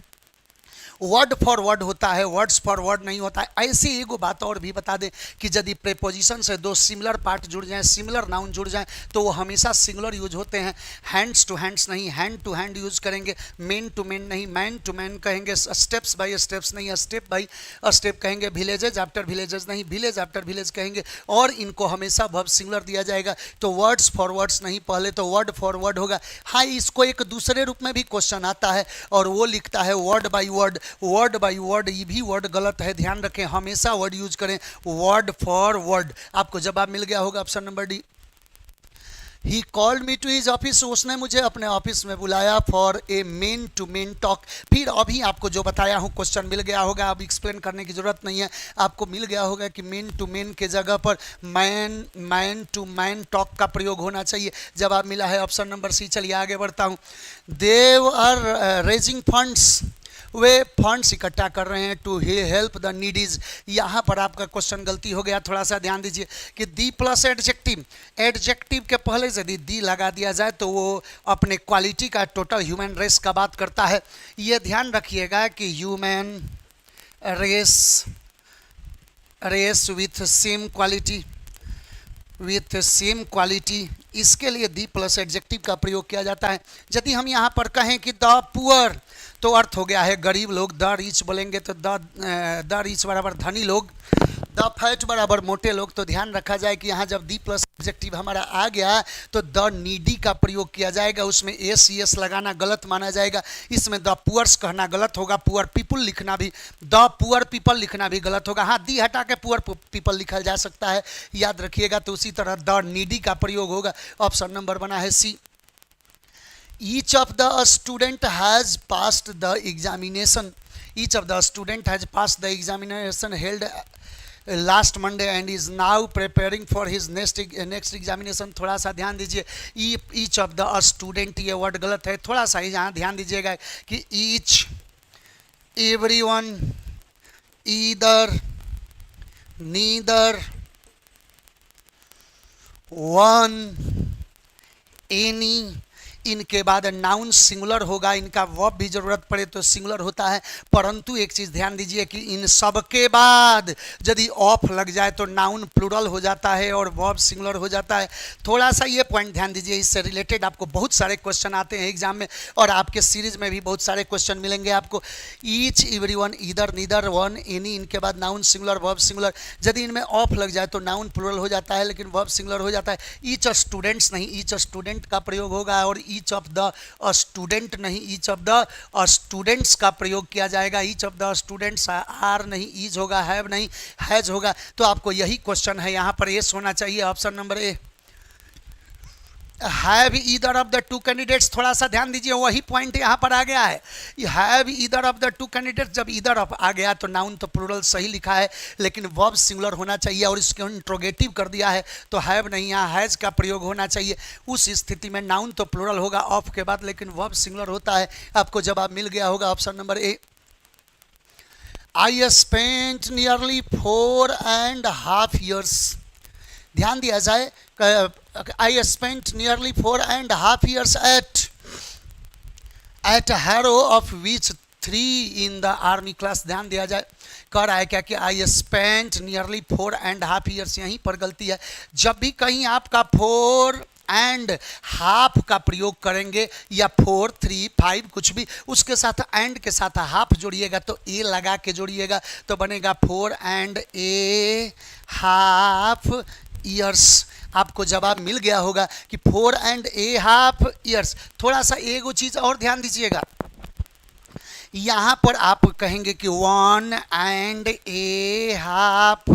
वर्ड फॉर वर्ड होता है, वर्ड्स फॉर वर्ड नहीं होता है। ऐसी एगो बात और भी बता दें कि यदि प्रेपोजिशन से दो सिमिलर पार्ट जुड़ जाएं, सिमिलर नाउन जुड़ जाएं, तो वो हमेशा सिंगुलर यूज होते हैं। हैंड्स टू हैंड्स नहीं, हैंड टू हैंड यूज करेंगे। मेन टू मेन नहीं, मैन टू मैन कहेंगे। स्टेप्स बाय स्टेप्स नहीं, स्टेप बाय स्टेप कहेंगे। विलेजेज आफ्टर विलेजेस नहीं, विलेज आफ्टर विलेज कहेंगे। और इनको हमेशा वर्ब सिंगुलर दिया जाएगा। तो वर्ड्स फॉर वर्ड्स नहीं, पहले तो वर्ड फॉर वर्ड होगा। हाँ, इसको एक दूसरे रूप में भी क्वेश्चन आता है और वो लिखता है word by word. Word by word, ये भी वर्ड गलत है, ध्यान रखें। हमेशा वर्ड यूज करें, वर्ड फॉर वर्ड। आपको जवाब मिल गया होगा, option number D. He called me to his office, उसने मुझे अपने ऑफिस में बुलाया for a man to man talk. फिर अभी आपको जो बताया हूँ क्वेश्चन मिल गया होगा, अब एक्सप्लेन करने की जरूरत नहीं है। आपको मिल गया होगा कि मेन टू मेन के जगह पर मैन टू मैन टॉक का प्रयोग होना चाहिए। जवाब मिला है ऑप्शन नंबर सी। चलिए आगे बढ़ता हूँ। देव आर रेजिंग फंड्स, वे फंड्स इकट्ठा कर रहे हैं टू हेल्प द नीडीज। यहाँ पर आपका क्वेश्चन गलती हो गया, थोड़ा सा ध्यान दीजिए कि दी प्लस एडजेक्टिव, एडजेक्टिव के पहले यदि दी लगा दिया जाए तो वो अपने क्वालिटी का, टोटल ह्यूमन रेस का बात करता है। ये ध्यान रखिएगा कि human race with same quality, with same quality, इसके लिए दी प्लस एडजेक्टिव का प्रयोग किया जाता है। यदि हम यहाँ पर कहें कि द पुअर, तो अर्थ हो गया है गरीब लोग। द रिच बोलेंगे तो द रिच बराबर धनी लोग, द फैट बराबर मोटे लोग। तो ध्यान रखा जाए कि यहाँ जब दी प्लस एडजेक्टिव हमारा आ गया तो द नीडी का प्रयोग किया जाएगा। उसमें एस यस लगाना गलत माना जाएगा। इसमें द पुअर्स कहना गलत होगा, पुअर पीपुल लिखना भी, द पुअर पीपल लिखना भी गलत होगा। हाँ, दी हटा के पुअर पीपल लिखा जा सकता है, याद रखिएगा। तो उसी तरह द नीडी का प्रयोग होगा। ऑप्शन नंबर बना है सी। Each of the student has passed the examination. Each of the student has passed the examination held last Monday and is now preparing for his next examination. थोड़ा सा ध्यान दीजिए, each of the student ये word गलत है। थोड़ा सा यहाँ ध्यान दीजिएगा कि each, everyone, either, neither, one, any, इनके बाद नाउन सिंगुलर होगा। इनका वर्ब भी जरूरत पड़े तो सिंगुलर होता है। परंतु एक चीज ध्यान दीजिए कि इन सब के बाद यदि ऑफ लग जाए तो नाउन प्लूरल हो जाता है और वर्ब सिंगुलर हो जाता है। थोड़ा सा ये पॉइंट ध्यान दीजिए। इससे रिलेटेड आपको बहुत सारे क्वेश्चन आते हैं एग्जाम में और आपके सीरीज में भी बहुत सारे क्वेश्चन मिलेंगे आपको। Each, everyone, either, neither, one, any, इनके बाद नाउन सिंगुलर, वर्ब सिंगुलर। यदि इनमें ऑफ लग जाए तो नाउन प्लूरल हो जाता है लेकिन वर्ब सिंगुलर हो जाता है। ईच स्टूडेंट्स नहीं, ईच स्टूडेंट का प्रयोग होगा। और ईच ऑफ द स्टूडेंट नहीं, ईच ऑफ द स्टूडेंट्स का प्रयोग किया जाएगा। Each of the students are नहीं, ईज होगा, हैव नहीं, हैज होगा। तो आपको यही क्वेश्चन है, यहाँ पर एस होना चाहिए, option number A. Have either of the two candidates, थोड़ा सा ध्यान दीजिए, वही पॉइंट यहाँ पर आ गया है। Have either of the two candidates, जब ईदर ऑफ आ गया तो नाउन तो प्लूरल सही लिखा है लेकिन वर्ब सिंगुलर होना चाहिए और इसको इंट्रोगेटिव कर दिया है तो हैव नहीं, यहाँ हैज का प्रयोग होना चाहिए। उस स्थिति में नाउन तो प्लूरल होगा ऑफ के बाद लेकिन वर्ब सिंगुलर होता है। आपको जवाब मिल गया होगा, option number A. I spent nearly 4.5 years, ध्यान दिया जाए। I spent nearly 4.5 years at Harrow, of which 3 in the army class। ध्यान दिया जाए, कह रहा है क्या कि I spent nearly 4.5 years, यहीं पर गलती है। जब भी कहीं आपका 4 एंड हाफ का प्रयोग करेंगे या 4, 3, 5 कुछ भी, उसके साथ एंड के साथ हाफ जोड़िएगा तो ए लगा के जोड़िएगा तो बनेगा 4 एंड ए हाफ ईयर्स। आपको जवाब मिल गया होगा कि 4 एंड ए हाफ ईयर्स। थोड़ा सा एगो चीज और ध्यान दीजिएगा, यहां पर आप कहेंगे कि 1 एंड ए हाफ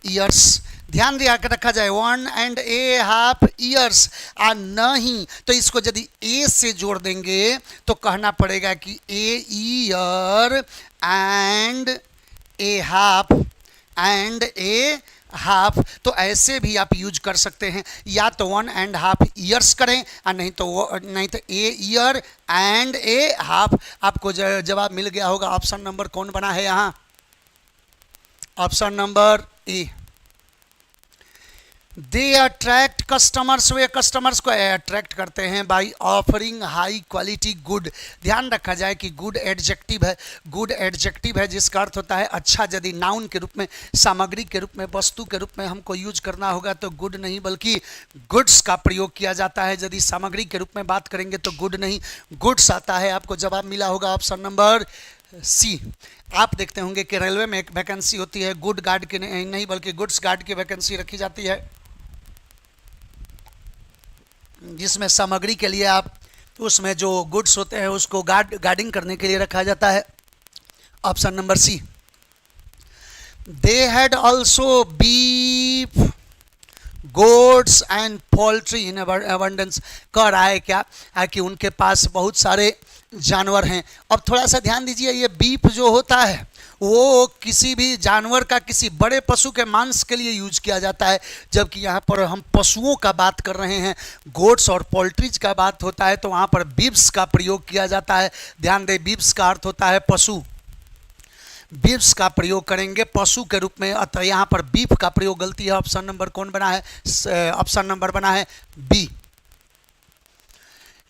ईयर्स, ध्यान दिया के रखा जाए 1 एंड ए हाफ ईयर्स। नहीं तो इसको यदि ए से जोड़ देंगे तो कहना पड़ेगा कि a year and A half, तो ऐसे भी आप यूज कर सकते हैं, या तो 1 एंड हाफ ईयर्स करें और नहीं तो a year and A half. आपको जवाब मिल गया होगा। ऑप्शन नंबर कौन बना है यहां? Option number A. They attract customers, way customers को अट्रैक्ट करते हैं by offering high quality good. ध्यान रखा जाए कि गुड एडजेक्टिव है, गुड एडजेक्टिव है जिसका अर्थ होता है अच्छा। यदि नाउन के रूप में, सामग्री के रूप में, वस्तु के रूप में हमको यूज करना होगा तो गुड नहीं बल्कि गुड्स का प्रयोग किया जाता है। यदि सामग्री के रूप में बात करेंगे तो गुड नहीं गुड्स आता है। आपको जवाब मिला होगा ऑप्शन नंबर सी। आप देखते होंगे कि रेलवे में एक वैकेंसी होती है, गुड गार्ड की नहीं बल्कि गुड्स गार्ड की वैकेंसी रखी जाती है, जिसमें सामग्री के लिए आप उसमें जो गुड्स होते हैं उसको गार्डिंग करने के लिए रखा जाता है। Option number C. They had also beef goods and poultry in abundance. कह रहा है क्या कि उनके पास बहुत सारे जानवर हैं। अब थोड़ा सा ध्यान दीजिए, ये बीफ जो होता है वो किसी भी जानवर का, किसी बड़े पशु के मांस के लिए यूज किया जाता है, जबकि यहाँ पर हम पशुओं का बात कर रहे हैं, गोड्स और पोल्ट्रीज का बात होता है तो वहाँ पर बीफ्स का प्रयोग किया जाता है। ध्यान दें, बीफ्स का अर्थ होता है पशु, बीफ्स का प्रयोग करेंगे पशु के रूप में, अतः यहाँ पर बीफ का प्रयोग गलती है। ऑप्शन नंबर कौन बना है? ऑप्शन नंबर बना है B.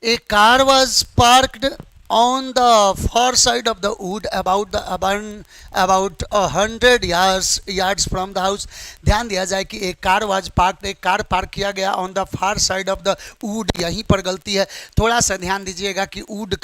A car was parked on the far side of the wood about 100 yards from the house। ध्यान दिया जाए कि एक कार वाज पार्क, एक कार पार्क किया गया on the far side of the wood, यहीं पर गलती है। थोड़ा सा ध्यान दीजिएगा कि वुड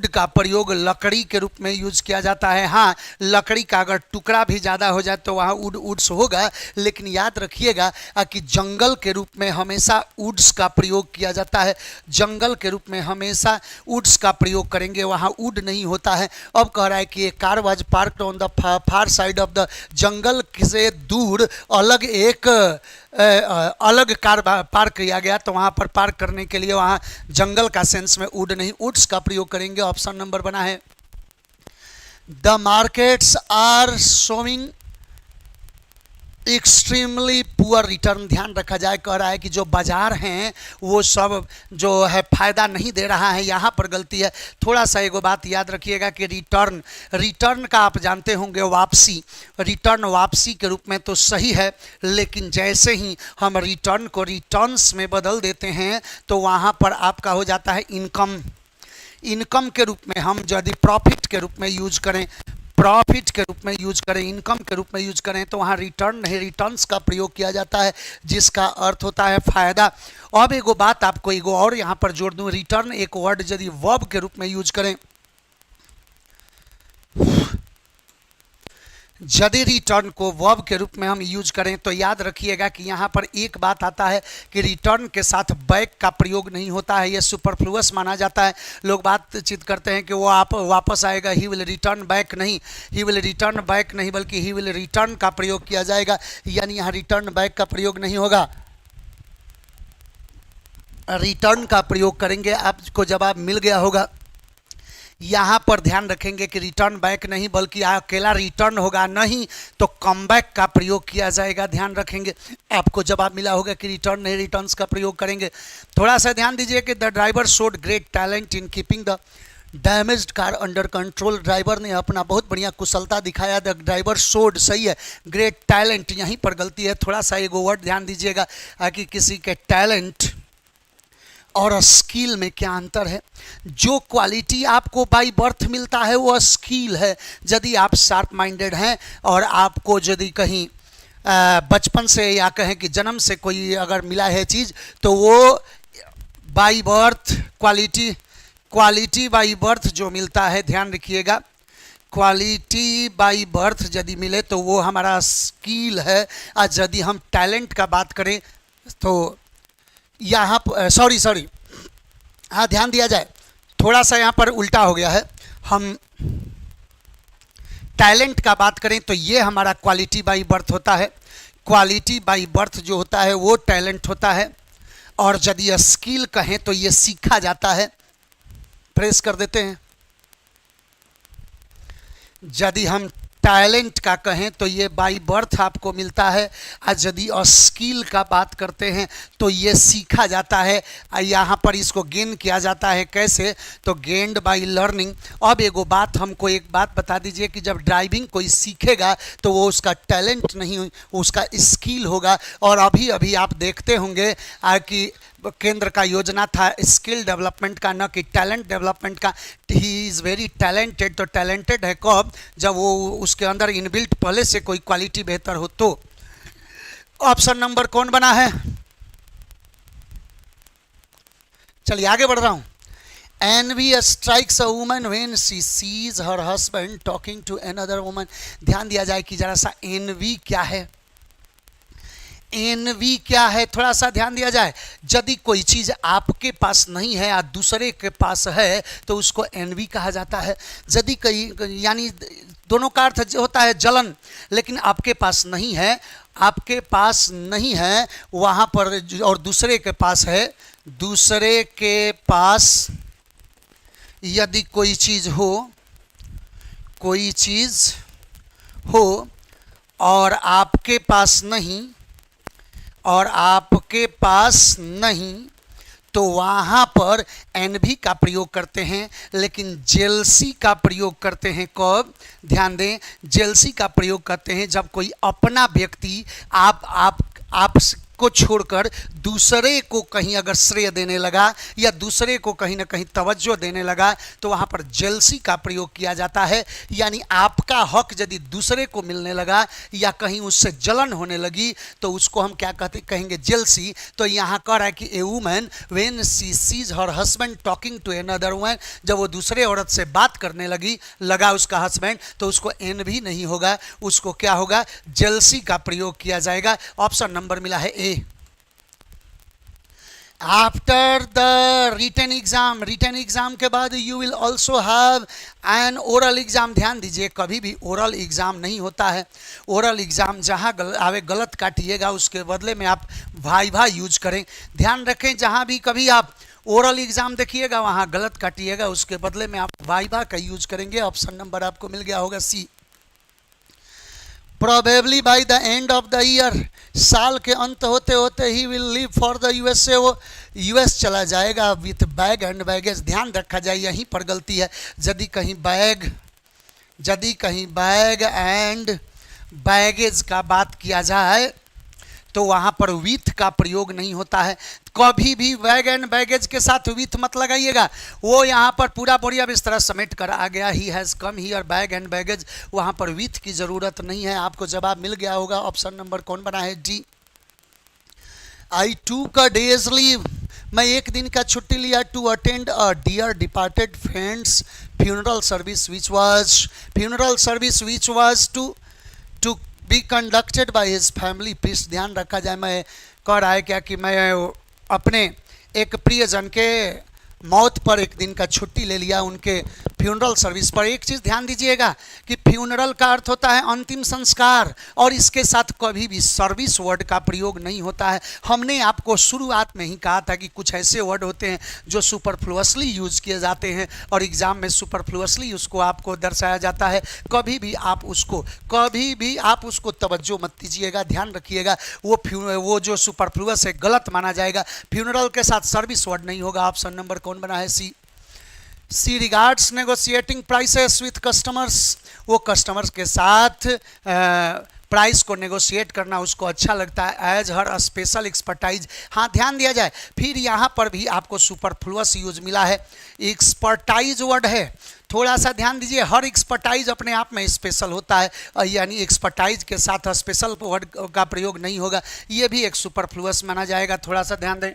का प्रयोग लकड़ी के रूप में यूज किया जाता है। हाँ, लकड़ी का अगर टुकड़ा भी ज़्यादा हो जाए तो वहाँ वुड्स होगा, लेकिन याद रखिएगा कि जंगल के रूप में हमेशा वुड्स का प्रयोग किया जाता है। जंगल के रूप में हमेशा वुड्स का प्रयोग करेंगे, वहाँ वुड नहीं होता है। अब कह रहा है कि एक car was parked on the far side of the, जंगल से दूर अलग कार पार्क किया गया, तो वहाँ पर पार्क करने के लिए वहाँ जंगल का सेंस में वुड नहीं वुड्स का प्रयोग करेंगे। ऑप्शन नंबर बना है the markets are showing extremely poor return. ध्यान रखा जाए, कह रहा है कि जो बाजार हैं वो सब जो है फायदा नहीं दे रहा है, यहाँ पर गलती है। थोड़ा सा एगो बात याद रखिएगा कि रिटर्न का आप जानते होंगे वापसी, रिटर्न वापसी के रूप में तो सही है, लेकिन जैसे ही हम रिटर्न को रिटर्न्स में बदल देते हैं तो वहाँ पर आपका हो जाता है इनकम के रूप में। हम यदि प्रॉफिट के रूप में यूज करें, इनकम के रूप में यूज करें तो वहाँ रिटर्न नहीं रिटर्न्स का प्रयोग किया जाता है, जिसका अर्थ होता है फायदा। अब एगो बात आपको एगो और यहाँ पर जोड़ दूं, रिटर्न एक वर्ड यदि वर्ब के रूप में यूज करें, यदि रिटर्न को वर्ब के रूप में हम यूज करें तो याद रखिएगा कि यहाँ पर एक बात आता है कि रिटर्न के साथ बैक का प्रयोग नहीं होता है, यह सुपरफ्लुअस माना जाता है। लोग बातचीत करते हैं कि वो आप वापस आएगा, ही विल रिटर्न बैक नहीं, बल्कि ही विल रिटर्न का प्रयोग किया जाएगा, यानी यहाँ रिटर्न बैक का प्रयोग नहीं होगा, रिटर्न का प्रयोग करेंगे। आपको जवाब मिल गया होगा। यहाँ पर ध्यान रखेंगे कि रिटर्न बैक नहीं बल्कि अकेला रिटर्न होगा, नहीं तो कम बैक का प्रयोग किया जाएगा। ध्यान रखेंगे, आपको जवाब मिला होगा कि रिटर्न नहीं रिटर्न्स का प्रयोग करेंगे। थोड़ा सा ध्यान दीजिए कि the driver showed great talent in keeping the damaged car under control. Driver ने अपना बहुत बढ़िया कुशलता दिखाया। द ड्राइवर शोड सही है, ग्रेट टैलेंट यहीं पर गलती है। थोड़ा सा एगो वर्ड ध्यान दीजिएगा कि किसी के टैलेंट और स्किल में क्या अंतर है। जो क्वालिटी आपको बाई बर्थ मिलता है वो स्किल है। यदि आप शार्प माइंडेड हैं और आपको यदि कहीं बचपन से या कहें कि जन्म से कोई अगर मिला है चीज़ तो वो by birth quality by birth जो मिलता है, ध्यान रखिएगा, क्वालिटी बाई बर्थ यदि मिले तो वो हमारा स्किल है। आज यदि हम टैलेंट का बात करें तो यहाँ सॉरी हाँ ध्यान दिया जाए, थोड़ा सा यहाँ पर उल्टा हो गया है। हम टैलेंट का बात करें तो ये हमारा क्वालिटी बाई बर्थ होता है, क्वालिटी बाई बर्थ जो होता है वो टैलेंट होता है। और यदि स्किल कहें तो ये सीखा जाता है। प्रेस कर देते हैं। यदि हम टैलेंट का कहें तो ये बाई बर्थ आपको मिलता है। आज यदि स्किल का बात करते हैं तो ये सीखा जाता है। यहाँ पर इसको गेन किया जाता है। कैसे? तो गेन्ड बाई लर्निंग। अब एक बात बता दीजिए कि जब ड्राइविंग कोई सीखेगा तो वो उसका टैलेंट नहीं, उसका स्किल होगा। और अभी अभी आप देखते होंगे कि केंद्र का योजना था स्किल डेवलपमेंट का, न कि टैलेंट डेवलपमेंट का। He is very talented. तो टैलेंटेड है कब? जब वो उसके अंदर इनबिल्ट पहले से कोई क्वालिटी बेहतर हो तो। ऑप्शन नंबर कौन बना है? चलिए आगे बढ़ रहा हूं। Envy strikes a woman when she sees her husband talking to another woman। ध्यान दिया जाए कि जरा सा एनवी क्या है, एनवी क्या है, थोड़ा सा ध्यान दिया जाए। यदि कोई चीज़ आपके पास नहीं है या दूसरे के पास है तो उसको एनवी कहा जाता है। यदि कहीं यानी दोनों का अर्थ होता है जलन, लेकिन आपके पास नहीं है, आपके पास नहीं है वहाँ पर, और दूसरे के पास है, दूसरे के पास यदि कोई चीज़ हो और आपके पास नहीं, तो वहाँ पर एनवी का प्रयोग करते हैं। लेकिन जेलसी का प्रयोग करते हैं कब? ध्यान दें, जेलसी का प्रयोग करते हैं जब कोई अपना व्यक्ति आप को छोड़कर दूसरे को कहीं अगर श्रेय देने लगा या दूसरे को कहीं ना कहीं तवज्जो देने लगा तो वहाँ पर जेलसी का प्रयोग किया जाता है। यानी आपका हक यदि दूसरे को मिलने लगा या कहीं उससे जलन होने लगी तो उसको हम क्या कहेंगे? जेलसी। तो यहाँ कह रहा है कि a woman when she sees her husband talking to another woman, जब वो दूसरे औरत से बात करने लगा उसका हस्बैंड, तो उसको एनवी नहीं होगा, उसको क्या होगा? जेलसी का प्रयोग किया जाएगा। ऑप्शन नंबर मिला है ए। आफ्टर द रिटन एग्जाम के बाद you will also have an oral exam. ध्यान दीजिए, कभी भी ओरल एग्जाम नहीं होता है। ओरल एग्जाम जहाँ आवे गलत काटिएगा, उसके बदले में आप वाइवा यूज करें। ध्यान रखें, जहाँ भी कभी आप ओरल एग्जाम देखिएगा वहाँ गलत काटिएगा, उसके बदले में आप वाइवा का यूज करेंगे। ऑप्शन नंबर आपको मिल गया होगा C. Probably by the end of the year, साल के अंत होते होते ही will leave for the USA, वो यूएस चला जाएगा विथ बैग एंड बैगेज। ध्यान रखा जाए, यहीं पर गलती है। यदि कहीं बैग एंड बैगेज का बात किया जाए तो वहाँ पर विथ का प्रयोग नहीं होता है। कभी भी बैग एंड बैगेज के साथ विथ मत लगाइएगा। वो यहाँ पर पूरा बढ़िया इस तरह समेट कर आ गया, he has come here bag and baggage, वहाँ पर विथ की ज़रूरत नहीं है। आपको जवाब मिल गया होगा। ऑप्शन नंबर कौन बना है? डी। आई टूक अ डेज लीव, मैं एक दिन का छुट्टी लिया to attend a dear departed friend's funeral service which was to be conducted by his family. Please ध्यान रखा जाए, मैं कह रहा है क्या कि मैं अपने एक प्रियजन के मौत पर एक दिन का छुट्टी ले लिया, उनके फ्यूनरल सर्विस पर। एक चीज़ ध्यान दीजिएगा कि फ्यूनरल का अर्थ होता है अंतिम संस्कार, और इसके साथ कभी भी सर्विस वर्ड का प्रयोग नहीं होता है। हमने आपको शुरुआत में ही कहा था कि कुछ ऐसे वर्ड होते हैं जो सुपरफ्लुअसली यूज किए जाते हैं और एग्जाम में सुपरफ्लुअसली उसको आपको दर्शाया जाता है। कभी भी आप उसको तवज्जो मत दीजिएगा, ध्यान रखिएगा। वो जो सुपरफ्लुअस है गलत माना जाएगा। फ्यूनरल के साथ सर्विस वर्ड नहीं होगा। ऑप्शन नंबर कौन बना है? C regards negotiating prices with customers, वो कस्टमर्स के साथ प्राइस को नेगोशिएट करना उसको अच्छा लगता है। एज हर स्पेशल एक्सपर्टाइज, हाँ ध्यान दिया जाए, फिर यहाँ पर भी आपको सुपरफ्लुअस यूज मिला है। एक्सपर्टाइज वर्ड है थोड़ा सा ध्यान दीजिए, हर एक्सपर्टाइज अपने आप में स्पेशल होता है, यानी एक्सपर्टाइज के साथ स्पेशल वर्ड का प्रयोग नहीं होगा, ये भी एक सुपरफ्लुअस माना जाएगा। थोड़ा सा ध्यान दें,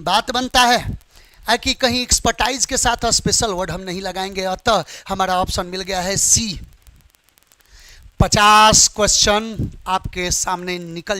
बात बनता है कि कहीं एक्सपर्टाइज के साथ स्पेशल वर्ड हम नहीं लगाएंगे, अतः हमारा ऑप्शन मिल गया है सी। 50 क्वेश्चन आपके सामने निकल